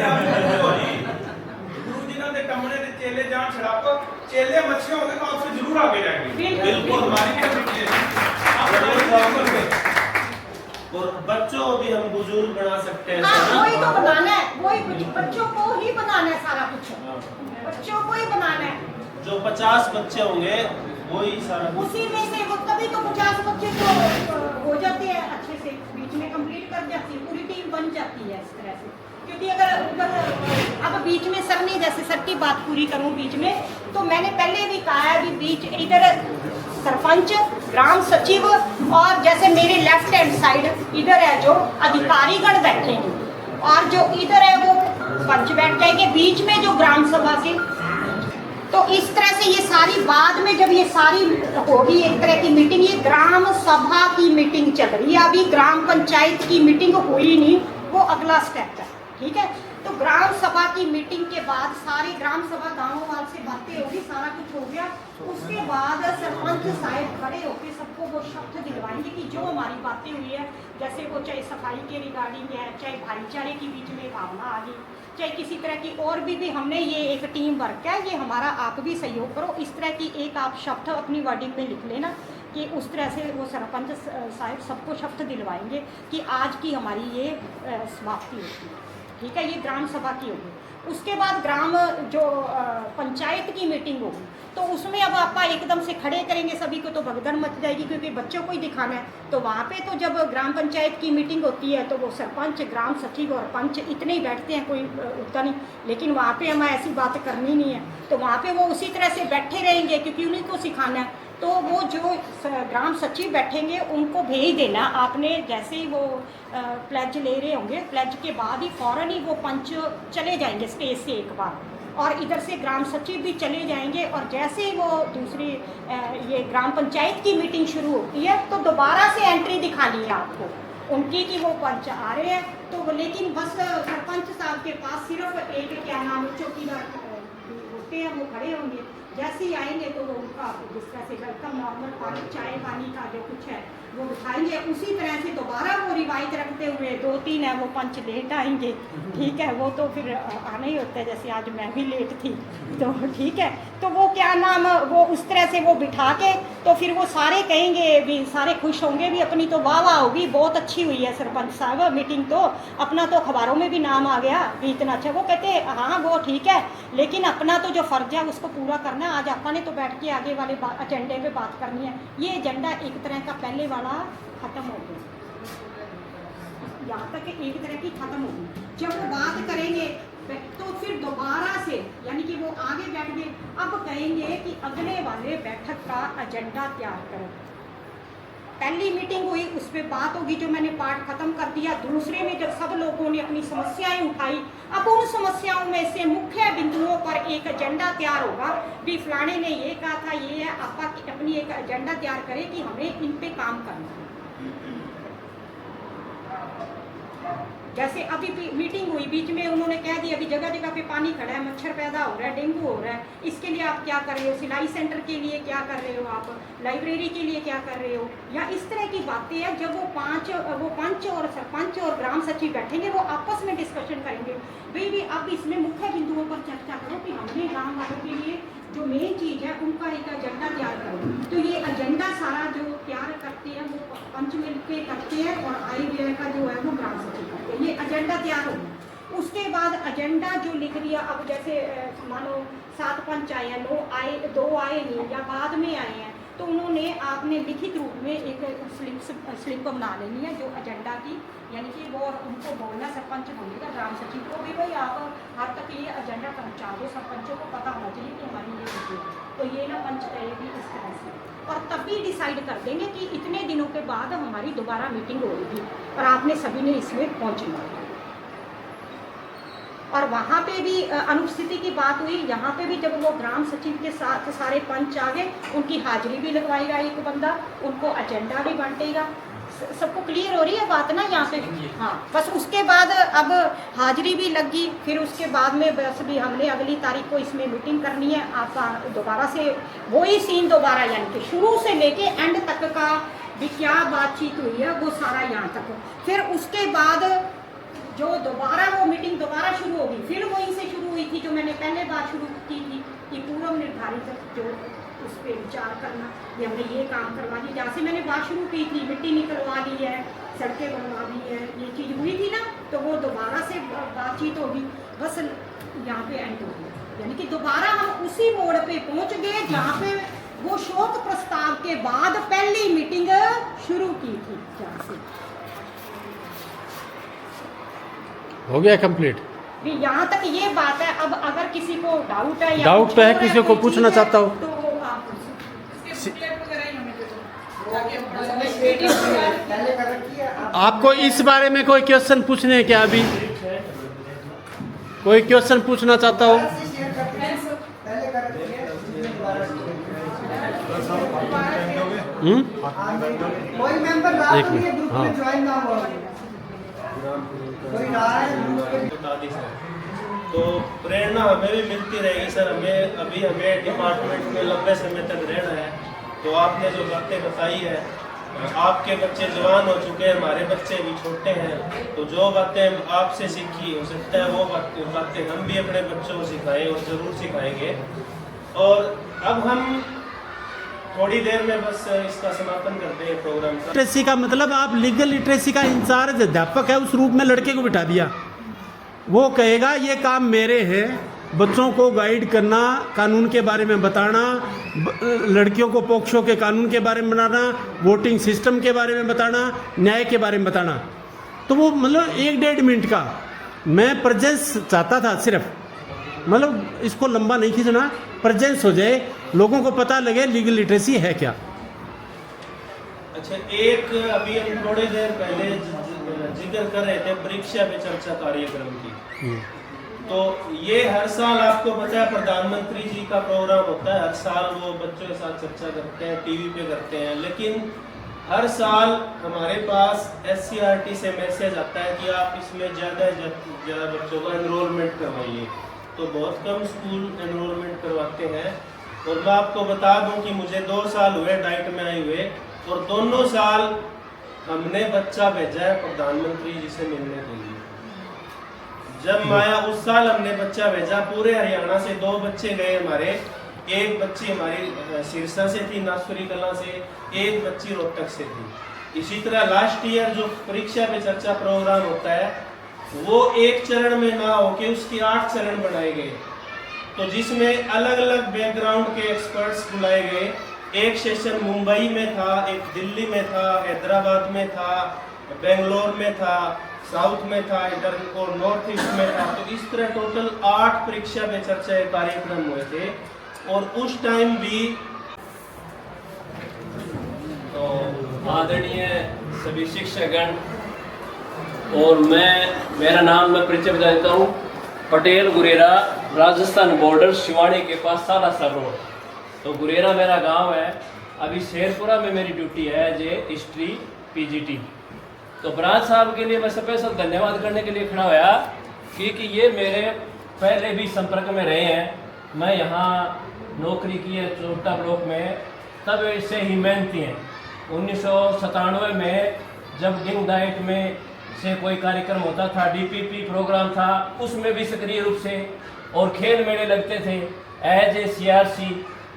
गुरु जी ने कमरे में चेले जान छड़ाकर चेले मच्छियां होंगे तो आपसे जरूर आगे जाएंगे। बिल्कुल हमारी क्या और बच्चों को भी हम बुजुर्ग बना सकते हैं। हाँ, वही तो बनाना है, वही बच्चों को ही बनाना है, सारा कुछ बच्चों को ही बनाना है। जो 50 बच्चे होंगे वही सारा, उसी में से वो तभी तो 50 बच्चे तो हो जाते हैं अच्छे से, बीच में कंप्लीट कर जाती है, पूरी टीम बन बन जाती है इस तरह से। क्योंकि अगर अब बीच में सर ने, जैसे सर की बात पूरी करूं बीच में, तो मैंने पहले भी कहा है कि बीच इधर सरपंच, ग्राम सचिव और जैसे मेरे लेफ्ट हैंड साइड इधर है जो अधिकारीगण बैठेंगे और जो इधर है वो पंच बैठ जाएंगे, बीच में जो ग्राम सभा के। तो इस तरह से ये सारी बाद में जब ये सारी होगी एक तरह की मीटिंग, ये ग्राम सभा की मीटिंग चल रही है, अभी ग्राम पंचायत की मीटिंग हुई नहीं, वो अगला स्टेप है, ठीक है। तो ग्राम सभा की मीटिंग के बाद सारी ग्राम सभा गाँव वाल से बातें होगी, सारा कुछ हो गया, उसके बाद सरपंच साहब खड़े होकर सबको वो शब्द दिलवाएंगे कि जो हमारी बातें हुई है, जैसे वो चाहे सफाई के रिगार्डिंग है, चाहे भाईचारे के बीच में भावना आ गई, चाहे किसी तरह की और भी हमने ये एक टीम वर्क है, ये हमारा आप भी सहयोग करो, इस तरह की एक आप शब्द अपनी वर्डिंग में लिख लेना कि उस तरह से वो सरपंच साहब सबको शब्द दिलवाएंगे कि आज की हमारी ये समाप्ति होती है, ठीक है। ये ग्राम सभा की होगी। उसके बाद ग्राम जो पंचायत की मीटिंग होगी, तो उसमें अब आप एकदम से खड़े करेंगे सभी को तो भगदड़ मच जाएगी, क्योंकि बच्चों को ही दिखाना है। तो वहाँ पे तो जब ग्राम पंचायत की मीटिंग होती है तो वो सरपंच, ग्राम सचिव और पंच इतने ही बैठते हैं, कोई उठता नहीं, लेकिन वहाँ पे हमें ऐसी बात करनी नहीं है, तो वहाँ पे वो उसी तरह से बैठे रहेंगे क्योंकि उन्हीं को सिखाना है। तो वो जो ग्राम सचिव बैठेंगे उनको भेज देना आपने, जैसे ही वो प्लेज ले रहे होंगे, प्लेज के बाद ही फ़ौरन ही वो पंच चले जाएंगे स्टेज से एक बार, और इधर से ग्राम सचिव भी चले जाएंगे, और जैसे ही वो दूसरी ये ग्राम पंचायत की मीटिंग शुरू होती है तो दोबारा से एंट्री दिखानी है आपको उनकी कि वो पंच आ रहे हैं। तो लेकिन बस सरपंच साहब के पास सिर्फ एक क्या नाम चौकीदार होते हैं, वो खड़े होंगे, जैसे ही आएंगे तो वो उनका जिस तरह से वेलकम नॉर्मल पानी, चाय पानी का जो कुछ है वो दिखाएंगे, उसी तरह से दोबारा वो रिवायत रखते हुए 2-3 है वो पंच लेट आएंगे, ठीक है। वो तो फिर आना ही होता है, जैसे आज मैं भी लेट थी, तो ठीक है। तो वो क्या नाम, वो उस तरह से वो बिठा के तो फिर वो सारे कहेंगे भी, सारे खुश होंगे भी, अपनी तो वाह वाह होगी, बहुत अच्छी हुई है सरपंच साहब मीटिंग, तो अपना तो अखबारों में भी नाम आ गया भी इतना अच्छा। वो कहते हैं हाँ वो ठीक है, लेकिन अपना तो जो फ़र्ज है उसको पूरा करना है। आज अपने तो बैठ के आगे वाले एजेंडे पे बात करनी है। ये एजेंडा एक तरह का पहले वाला ख़त्म हो गया, यहाँ तक एक तरह की ख़त्म हो गई। जब वो बात करेंगे तो फिर दोबारा से, यानी कि वो आगे बैठ गए, अब कहेंगे कि अगले वाले बैठक का एजेंडा तैयार करो। पहली मीटिंग हुई उस पर बात होगी, जो मैंने पार्ट खत्म कर दिया। दूसरे में जब सब लोगों ने अपनी समस्याएं उठाई, अब उन समस्याओं में से मुख्य बिंदुओं पर एक एजेंडा तैयार होगा भी फलाने ने ये कहा था, ये है, आप अपनी एक एजेंडा तैयार करें कि हमें इन पे काम करना है। जैसे अभी मीटिंग हुई, बीच में उन्होंने कह दिया अभी जगह जगह पे पानी खड़ा है, मच्छर पैदा हो रहा है, डेंगू हो रहा है, इसके लिए आप क्या कर रहे हो, सिलाई सेंटर के लिए क्या कर रहे हो, आप लाइब्रेरी के लिए क्या कर रहे हो, या इस तरह की बातें हैं। जब वो पंच और सरपंच और ग्राम सचिव बैठेंगे, वो आपस में डिस्कशन करेंगे भाई अब इसमें मुख्य बिंदुओं पर चर्चा करो कि हमने गाँव वालों के लिए जो मेन चीज़ है उनका एक एजेंडा तैयार करो। तो ये एजेंडा सारा जो तैयार करते हैं वो पंच मिल के करते हैं, और आई व्यय का जो है वो ग्राम सचिव करते हैं। ये एजेंडा तैयार हो गया। उसके बाद एजेंडा जो लिख दिया, अब जैसे मानो 7 पंच आए हैं, 2 आए नहीं या बाद में आए हैं, तो उन्होंने आपने लिखित रूप में एक स्लिप बना लेनी है जो एजेंडा की, यानी कि वो उनको बोलना, सरपंच बोलेगा ग्राम सचिव को भी भाई आप हर तक ये एजेंडा पहुंचा दो, सरपंचों को पता होना चाहिए कि हमारी ये मीटिंग है। तो ये ना पंच करेगी इस तरह से, और तभी डिसाइड कर देंगे कि इतने दिनों के बाद हमारी दोबारा मीटिंग होगी और आपने सभी ने इसमें पहुँचना है। और वहाँ पे भी अनुपस्थिति की बात हुई, यहाँ पे भी जब वो ग्राम सचिव के साथ सारे पंच आ गए, उनकी हाजिरी भी लगवाएगा एक बंदा, उनको एजेंडा भी बांटेगा। सबको क्लियर हो रही है बात ना यहाँ पे? हाँ, बस उसके बाद अब हाजिरी भी लगी, फिर उसके बाद में बस भी हमने अगली तारीख को इसमें मीटिंग करनी है। आप दोबारा से वही सीन दोबारा, यानी कि शुरू से लेके एंड तक का भी क्या बातचीत हुई है वो सारा यहाँ तक। फिर उसके बाद जो दोबारा वो मीटिंग दोबारा शुरू होगी, फिर वहीं से शुरू हुई थी जो मैंने पहले बात शुरू की थी कि पूर्व निर्धारित जो उस पर विचार करना, ये हमने ये काम करवा दी, जहाँ से मैंने बात शुरू की थी, मिट्टी निकलवा दी है, सड़कें बनवा दी है, ये चीज़ हुई थी ना, तो वो दोबारा से बातचीत होगी। बस यहाँ पे एंड हो गया, यानी कि दोबारा हम उसी मोड़ पे पहुँच गए जहाँ पे वो शोक प्रस्ताव के बाद पहली मीटिंग शुरू की थी। जहाँ से हो गया कंप्लीट। यहाँ तक ये बात है। अब अगर किसी को डाउट है या डाउट कुछ तो है, और किसी को कोई पूछना चीज़ है, चाहता हो तो आप इसके बुकलेट वगैरह ही हमें दे दो ताकि हम पहले कर रखी है आप। आपको इस बारे में कोई क्वेश्चन पूछने हैं क्या? अभी कोई क्वेश्चन पूछना चाहता हो? पहले कर रखी है कोई मेंबर रात एक में मिनट, ग्रुप हाँ। में ज्वाइन ना हुआ कोई रहा है ग्रुप के बता दी सर। तो प्रेरणा हमें भी मिलती रहेगी सर। हमें डिपार्टमेंट में लंबे समय तक रहना है। तो आपने जो बातें बताई है, आपके बच्चे जवान हो चुके हैं, हमारे बच्चे भी छोटे हैं, तो जो बातें आपसे सीखी हो सकता है वो बातें हम भी अपने बच्चों को सिखाएं और ज़रूर सिखाएंगे। और अब हम थोड़ी देर में बस इसका समापन करते हैं प्रोग्राम का। लिटरेसी का मतलब आप लीगल लिटरेसी का इंचार्ज अध्यापक है, उस रूप में लड़के को बिठा दिया। वो कहेगा ये काम मेरे हैं, बच्चों को गाइड करना, कानून के बारे में बताना, लड़कियों को पोक्सो के कानून के बारे में बताना, वोटिंग सिस्टम के बारे में बताना, न्याय के बारे में बताना। तो वो मतलब 1-1.5 मिनट का मैं प्रेजेंस चाहता था सिर्फ, मतलब इसको लंबा नहीं खींचना, प्रेजेंस हो जाए, लोगों को पता लगे लीगल लिटरेसी है क्या। अच्छा, एक अभी हम थोड़ी देर पहले जिक्र कर रहे थे परीक्षा पे चर्चा कार्यक्रम की। तो ये हर साल आपको पता है प्रधानमंत्री जी का प्रोग्राम होता है, हर साल वो बच्चों के साथ चर्चा करते हैं, टीवी पे करते हैं। लेकिन हर साल हमारे पास SCRT से मैसेज आता है कि आप इसमें ज़्यादा बच्चों का एनरोलमेंट करवाइए। तो बहुत कम स्कूल एनरोलमेंट करवाते हैं। और मैं आपको बता दूं कि मुझे 2 साल हुए डाइट में आए हुए, और दोनों साल हमने बच्चा भेजा है प्रधानमंत्री जी से मिलने के लिए। जब माया उस साल हमने बच्चा भेजा, पूरे हरियाणा से 2 बच्चे गए हमारे। एक बच्ची हमारी सिरसा से थी, नासुरी कला से, एक बच्ची रोहतक से थी। इसी तरह लास्ट ईयर जो परीक्षा पे चर्चा प्रोग्राम होता है, वो एक चरण में ना होके उसके 8 चरण बनाए गए। तो जिसमें अलग अलग बैकग्राउंड के एक्सपर्ट्स बुलाए गए। एक सेशन मुंबई में था, एक दिल्ली में था, हैदराबाद में था, बेंगलोर में था, साउथ में था, इधर और नॉर्थ ईस्ट में था। तो इस तरह टोटल 8 परीक्षा पे चर्चा के कार्यक्रम हुए थे। और उस टाइम भी तो आदरणीय सभी शिक्षकगण और मेरा नाम मैं परिचय बता देता हूँ। पटेल गुरेरा, राजस्थान बॉर्डर, शिवानी के पास सालासर रोड। तो गुरेरा मेरा गांव है। अभी शेरपुरा में मेरी ड्यूटी है जे हिस्ट्री PGT। तो बराज साहब के लिए मैं स्पेशल धन्यवाद करने के लिए खड़ा होया, क्योंकि ये मेरे पहले भी संपर्क में रहे हैं। मैं यहाँ नौकरी की है चोटा ब्लॉक में, तब से ही मेहनती हैं। 1997 में जब डिंग डाइट में से कोई कार्यक्रम होता था, DPP प्रोग्राम था, उसमें भी सक्रिय रूप से, और खेल मेले लगते थे एज ए CRC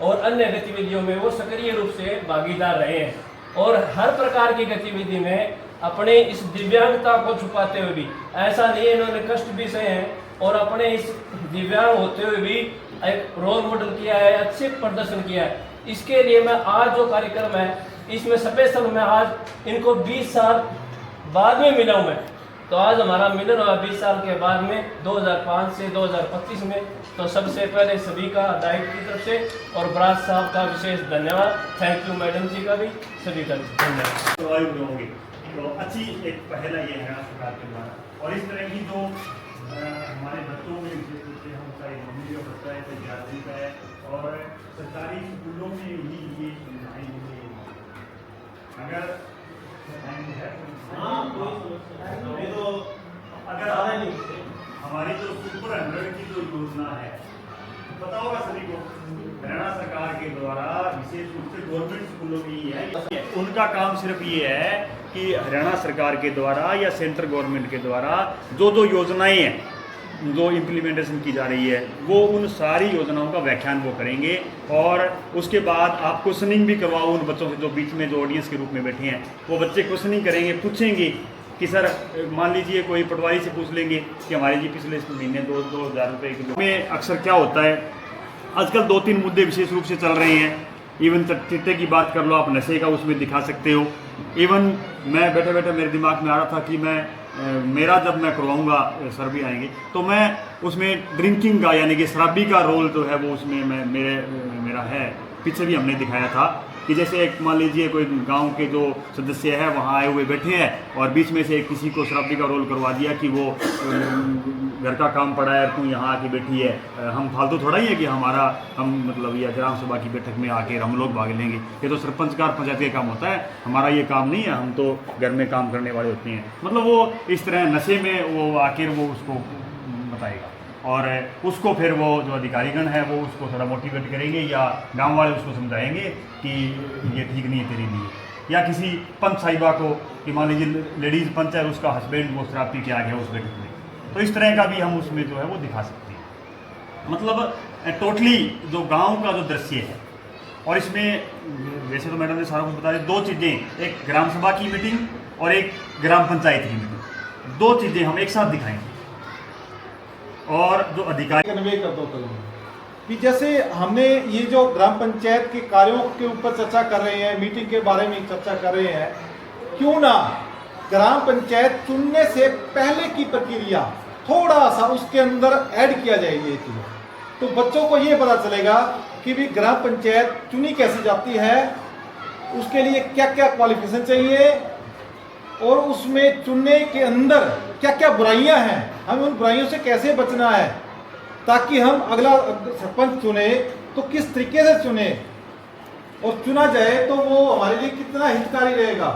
और अन्य गतिविधियों में वो सक्रिय रूप से भागीदार रहे हैं। और हर प्रकार की गतिविधि में अपने इस दिव्यांगता को छुपाते हुए भी, ऐसा नहीं है इन्होंने कष्ट भी सहे हैं, और अपने इस दिव्यांग होते हुए भी एक रोल मॉडल किया है, अच्छे प्रदर्शन किया है। इसके लिए मैं आज जो कार्यक्रम है इसमें स्पेशल मैं आज इनको 20 साल बाद में मिला हूँ मैं। तो आज हमारा मिलन हुआ 20 साल के बाद में 2005 से 2025 में। तो सबसे पहले सभी का डाइट की तरफ से और बराज साहब का विशेष धन्यवाद। थैंक यू मैडम जी का भी, सभी का धन्यवाद। होंगे तो अच्छी एक पहल है ये हरियाणा सरकार के द्वारा। और इस तरह की जो हमारे बच्चों में विशेष रूप से हम सारी मम्मी का बच्चा है, विद्यार्थी का है, और सरकारी स्कूलों में ही ये सुविधाएं मिली। अगर अगर हमारी जो सुपर 100 की जो योजना है, पता होगा सभी को, हरियाणा सरकार के द्वारा विशेष रूप से गवर्नमेंट स्कूलों में ही है। उनका काम सिर्फ ये है कि हरियाणा सरकार के द्वारा या सेंट्रल गवर्नमेंट के द्वारा जो जो योजनाएं हैं, जो इम्प्लीमेंटेशन की जा रही है, वो उन सारी योजनाओं का व्याख्यान वो करेंगे। और उसके बाद आप क्वेश्चनिंग भी करवाओ उन बच्चों से जो बीच में जो ऑडियंस के रूप में बैठे हैं। वो बच्चे क्वेश्चनिंग करेंगे, पूछेंगे कि सर मान लीजिए कोई पटवारी से पूछ लेंगे कि हमारे जी पिछले महीने 2,000 रुपये किलो में अक्सर क्या होता है, आजकल 2-3 मुद्दे विशेष रूप से चल रहे हैं। इवन चिट्टे की बात कर लो, आप नशे का उसमें दिखा सकते हो। इवन मैं बैठे बैठे मेरे दिमाग में आ रहा था कि मैं मेरा जब मैं करवाऊंगा, सर भी आएंगे, तो मैं उसमें ड्रिंकिंग का यानी कि शराबी का रोल जो है वो उसमें मेरा है। पीछे भी हमने दिखाया था कि जैसे एक मान लीजिए कोई गांव के जो सदस्य है वहाँ आए हुए बैठे हैं और बीच में से किसी को शराबी का रोल करवा दिया कि वो घर का काम पड़ा है, तू यहाँ आके बैठी है। हम फालतू थोड़ा ही है कि हम मतलब या ग्राम सभा की बैठक में आके हम लोग भाग लेंगे। ये तो सरपंच का पंचायत का काम होता है, हमारा ये काम नहीं है। हम तो घर में काम करने वाले होते हैं। मतलब वो इस तरह नशे में वो आकर वो उसको बताएगा और उसको फिर वो जो अधिकारीगण है वो उसको थोड़ा मोटिवेट करेंगे या गांव वाले उसको समझाएंगे कि ये ठीक नहीं है तेरे लिए। या किसी पंच साहिबा को कि मान लीजिए लेडीज़ पंच है, उसका हस्बैंड वो शराब पी के आ गया उस बैठक में, तो इस तरह का भी हम उसमें जो है वो दिखा सकते हैं। मतलब टोटली जो गांव का जो दृश्य है। और इसमें वैसे तो मैडम ने सारा कुछ बता दिया। दो चीज़ें, एक ग्राम सभा की मीटिंग और एक ग्राम पंचायत की मीटिंग, दो चीज़ें हम एक साथ दिखाएंगे। और जो अधिकारी कन्वे कर दो कि जैसे हमने ये जो ग्राम पंचायत के कार्यों के ऊपर चर्चा कर रहे हैं, मीटिंग के बारे में चर्चा कर रहे हैं, क्यों ना ग्राम पंचायत चुनने से पहले की प्रक्रिया थोड़ा सा उसके अंदर ऐड किया जाए ये चीज़, तो बच्चों को ये पता चलेगा कि भी ग्राम पंचायत चुनी कैसे जाती है, उसके लिए क्या क्या क्वालिफिकेशन चाहिए और उसमें चुनने के अंदर क्या क्या बुराइयां हैं, हमें उन बुराइयों से कैसे बचना है, ताकि हम अगला सरपंच चुने तो किस तरीके से चुने और चुना जाए तो वो हमारे लिए कितना हितकारी रहेगा,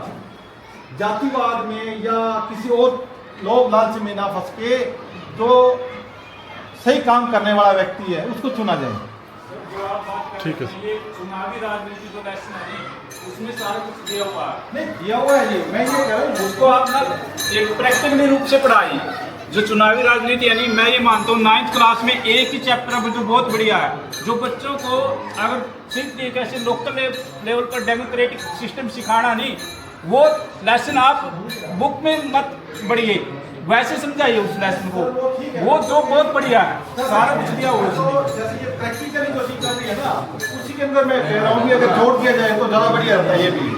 जातिवाद में या किसी और लोभ लालच में ना फंस के जो सही काम करने वाला व्यक्ति है उसको चुना जाए। ठीक है। ये चुनावी राजनीति जो लेसन है उसमें सारा कुछ दिया हुआ है। नहीं दिया हुआ है जी, मैं ये कह रहा हूँ उसको आप ना एक प्रैक्टिकली रूप से पढ़ाई। जो चुनावी राजनीति यानी मैं ये मानता हूँ 9th क्लास में एक ही चैप्टर है जो बहुत बढ़िया है, जो बच्चों को अगर सिर्फ एक ऐसे लोकल लेवल पर डेमोक्रेटिक सिस्टम सिखाना नहीं, वो लेसन आप बुक में मत पढ़िए, वैसे समझाइए उस लेसन को, वो जो बहुत बढ़िया है, सारा कुछ दिया हुआ है। जैसे ये प्रैक्टिकली जो चीज कर रही है ना, उसी के अंदर मैं कह रहा हूँ कि अगर जोड़ दिया जाए तो ज़्यादा बढ़िया रहता है ये भी।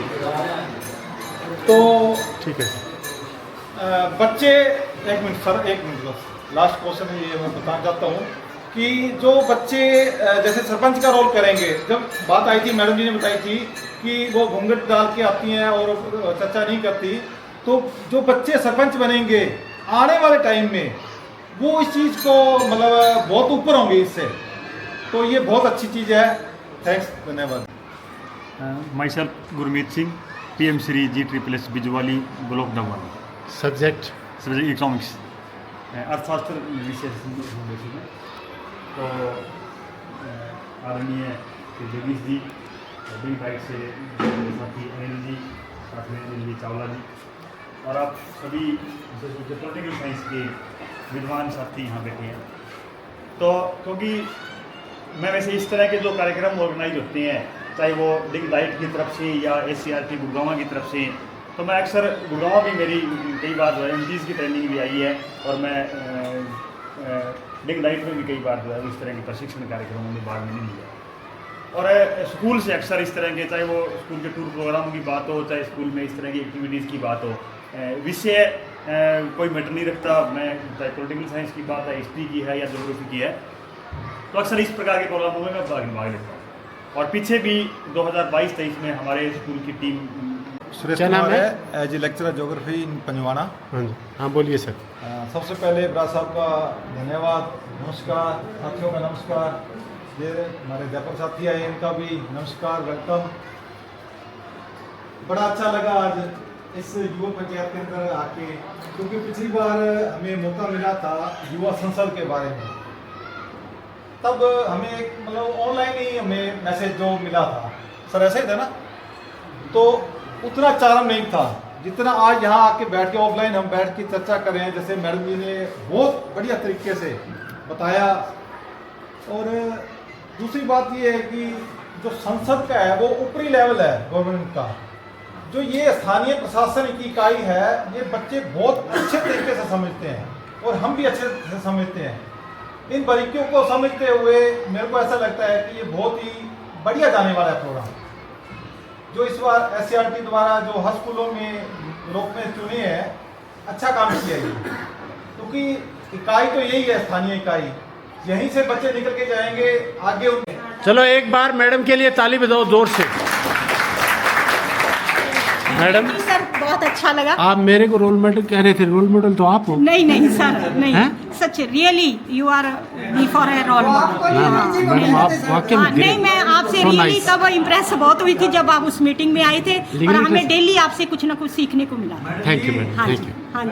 तो ठीक है। बच्चे एक मिनट सर, एक मिनट बस, लास्ट क्वेश्चन ये मैं बताना चाहता हूँ कि जो बच्चे जैसे सरपंच का रोल करेंगे, जब बात आई थी मैडम जी ने बताई थी कि वो घूंघट डाल के आती हैं और चर्चा नहीं करती, तो जो बच्चे सरपंच बनेंगे आने वाले टाइम में वो इस चीज़ को मतलब बहुत ऊपर होंगे इससे, तो ये बहुत अच्छी चीज़ है। थैंक्स, धन्यवाद। Myself Gurmeet Singh, PM Shri G++ Bijwali block Dabwali. Subject economics, अर्थशास्त्र विषय में। तो आदरणीय जगदीश जी, बी फाइट से साथी अनिल जी, साथ में अनिल चावला जी और आप सभी विशेष रूप से पॉलिटिकल साइंस के विद्वान साथी यहाँ बैठे हैं। तो क्योंकि मैं वैसे इस तरह के जो कार्यक्रम ऑर्गेनाइज होते हैं, चाहे वो डिग लाइट की तरफ से या SCRT गुड़गांव की तरफ से, तो मैं अक्सर गुड़गांव भी मेरी कई बार जो है MTs की ट्रेनिंग भी आई है और मैं डिग लाइट में भी कई बार जो है इस तरह के प्रशिक्षण कार्यक्रमों में भाग नहीं लिया। और स्कूल से अक्सर इस तरह के, चाहे वो स्कूल के टूर प्रोग्रामों की बात हो, चाहे स्कूल में इस तरह की एक्टिविटीज़ की बात हो, विषय कोई मैटर नहीं रखता, मैं चाहे पॉलिटिकल साइंस की बात है, हिस्ट्री की है या ज्योग्राफी की है, तो अक्सर इस प्रकार के प्रोग्रामों में मैं भाग लेता हूँ। और पीछे भी 2022-23 में हमारे स्कूल की टीम सुरेश कुमार है, एज ए लेक्चरर ज्योग्राफी इन पंजवाना। हाँ जी, हाँ बोलिए सर। सबसे पहले बराज साहब का धन्यवाद, नमस्कार, साथियों का नमस्कार, ये हमारे अध्यापक साथी आए इनका भी नमस्कार, वेलकम। बड़ा अच्छा लगा आज इस युवा पंचायत के अंदर आके, क्योंकि पिछली बार हमें मौका मिला था युवा संसद के बारे में, तब हमें एक मतलब ऑनलाइन ही हमें मैसेज जो मिला था, सर ऐसे ही था ना, तो उतना चार्म नहीं था जितना आज यहाँ आके बैठ के ऑफलाइन हम बैठ के चर्चा कर रहे हैं। जैसे मैडम जी ने बहुत बढ़िया तरीके से बताया। और दूसरी बात ये है कि जो संसद का है वो ऊपरी लेवल है गवर्नमेंट का, जो ये स्थानीय प्रशासन की इकाई है, ये बच्चे बहुत अच्छे तरीके से समझते हैं और हम भी अच्छे से समझते हैं। इन बारीकियों को समझते हुए मेरे को ऐसा लगता है कि ये बहुत ही बढ़िया जाने वाला है प्रोग्राम, जो इस बार SCRT द्वारा जो हर स्कूलों में ग्रुप में चुने हैं, अच्छा काम किया ये, क्योंकि इकाई तो यही है, स्थानीय इकाई, यहीं से बच्चे निकल के जाएंगे आगे उनके। चलो एक बार मैडम के लिए ताली बजाओ जोर से। मैडम जी सर, बहुत अच्छा लगा। आप मेरे को रोल मॉडल कह रहे थे, रोल मॉडल तो आप हो। नहीं नहीं सर, नहीं, हैं? सच really you are me for a role madam आप वाकई में नहीं, मैं आपसे So रियली nice. तब इम्प्रेस बहुत हुई थी जब आप उस मीटिंग में आए थे, लेकिन और हमें इस- डेली आपसे कुछ ना कुछ सीखने को मिला। थैंक यू मैडम, हाँ थैंक जी, यू। हाँ जी।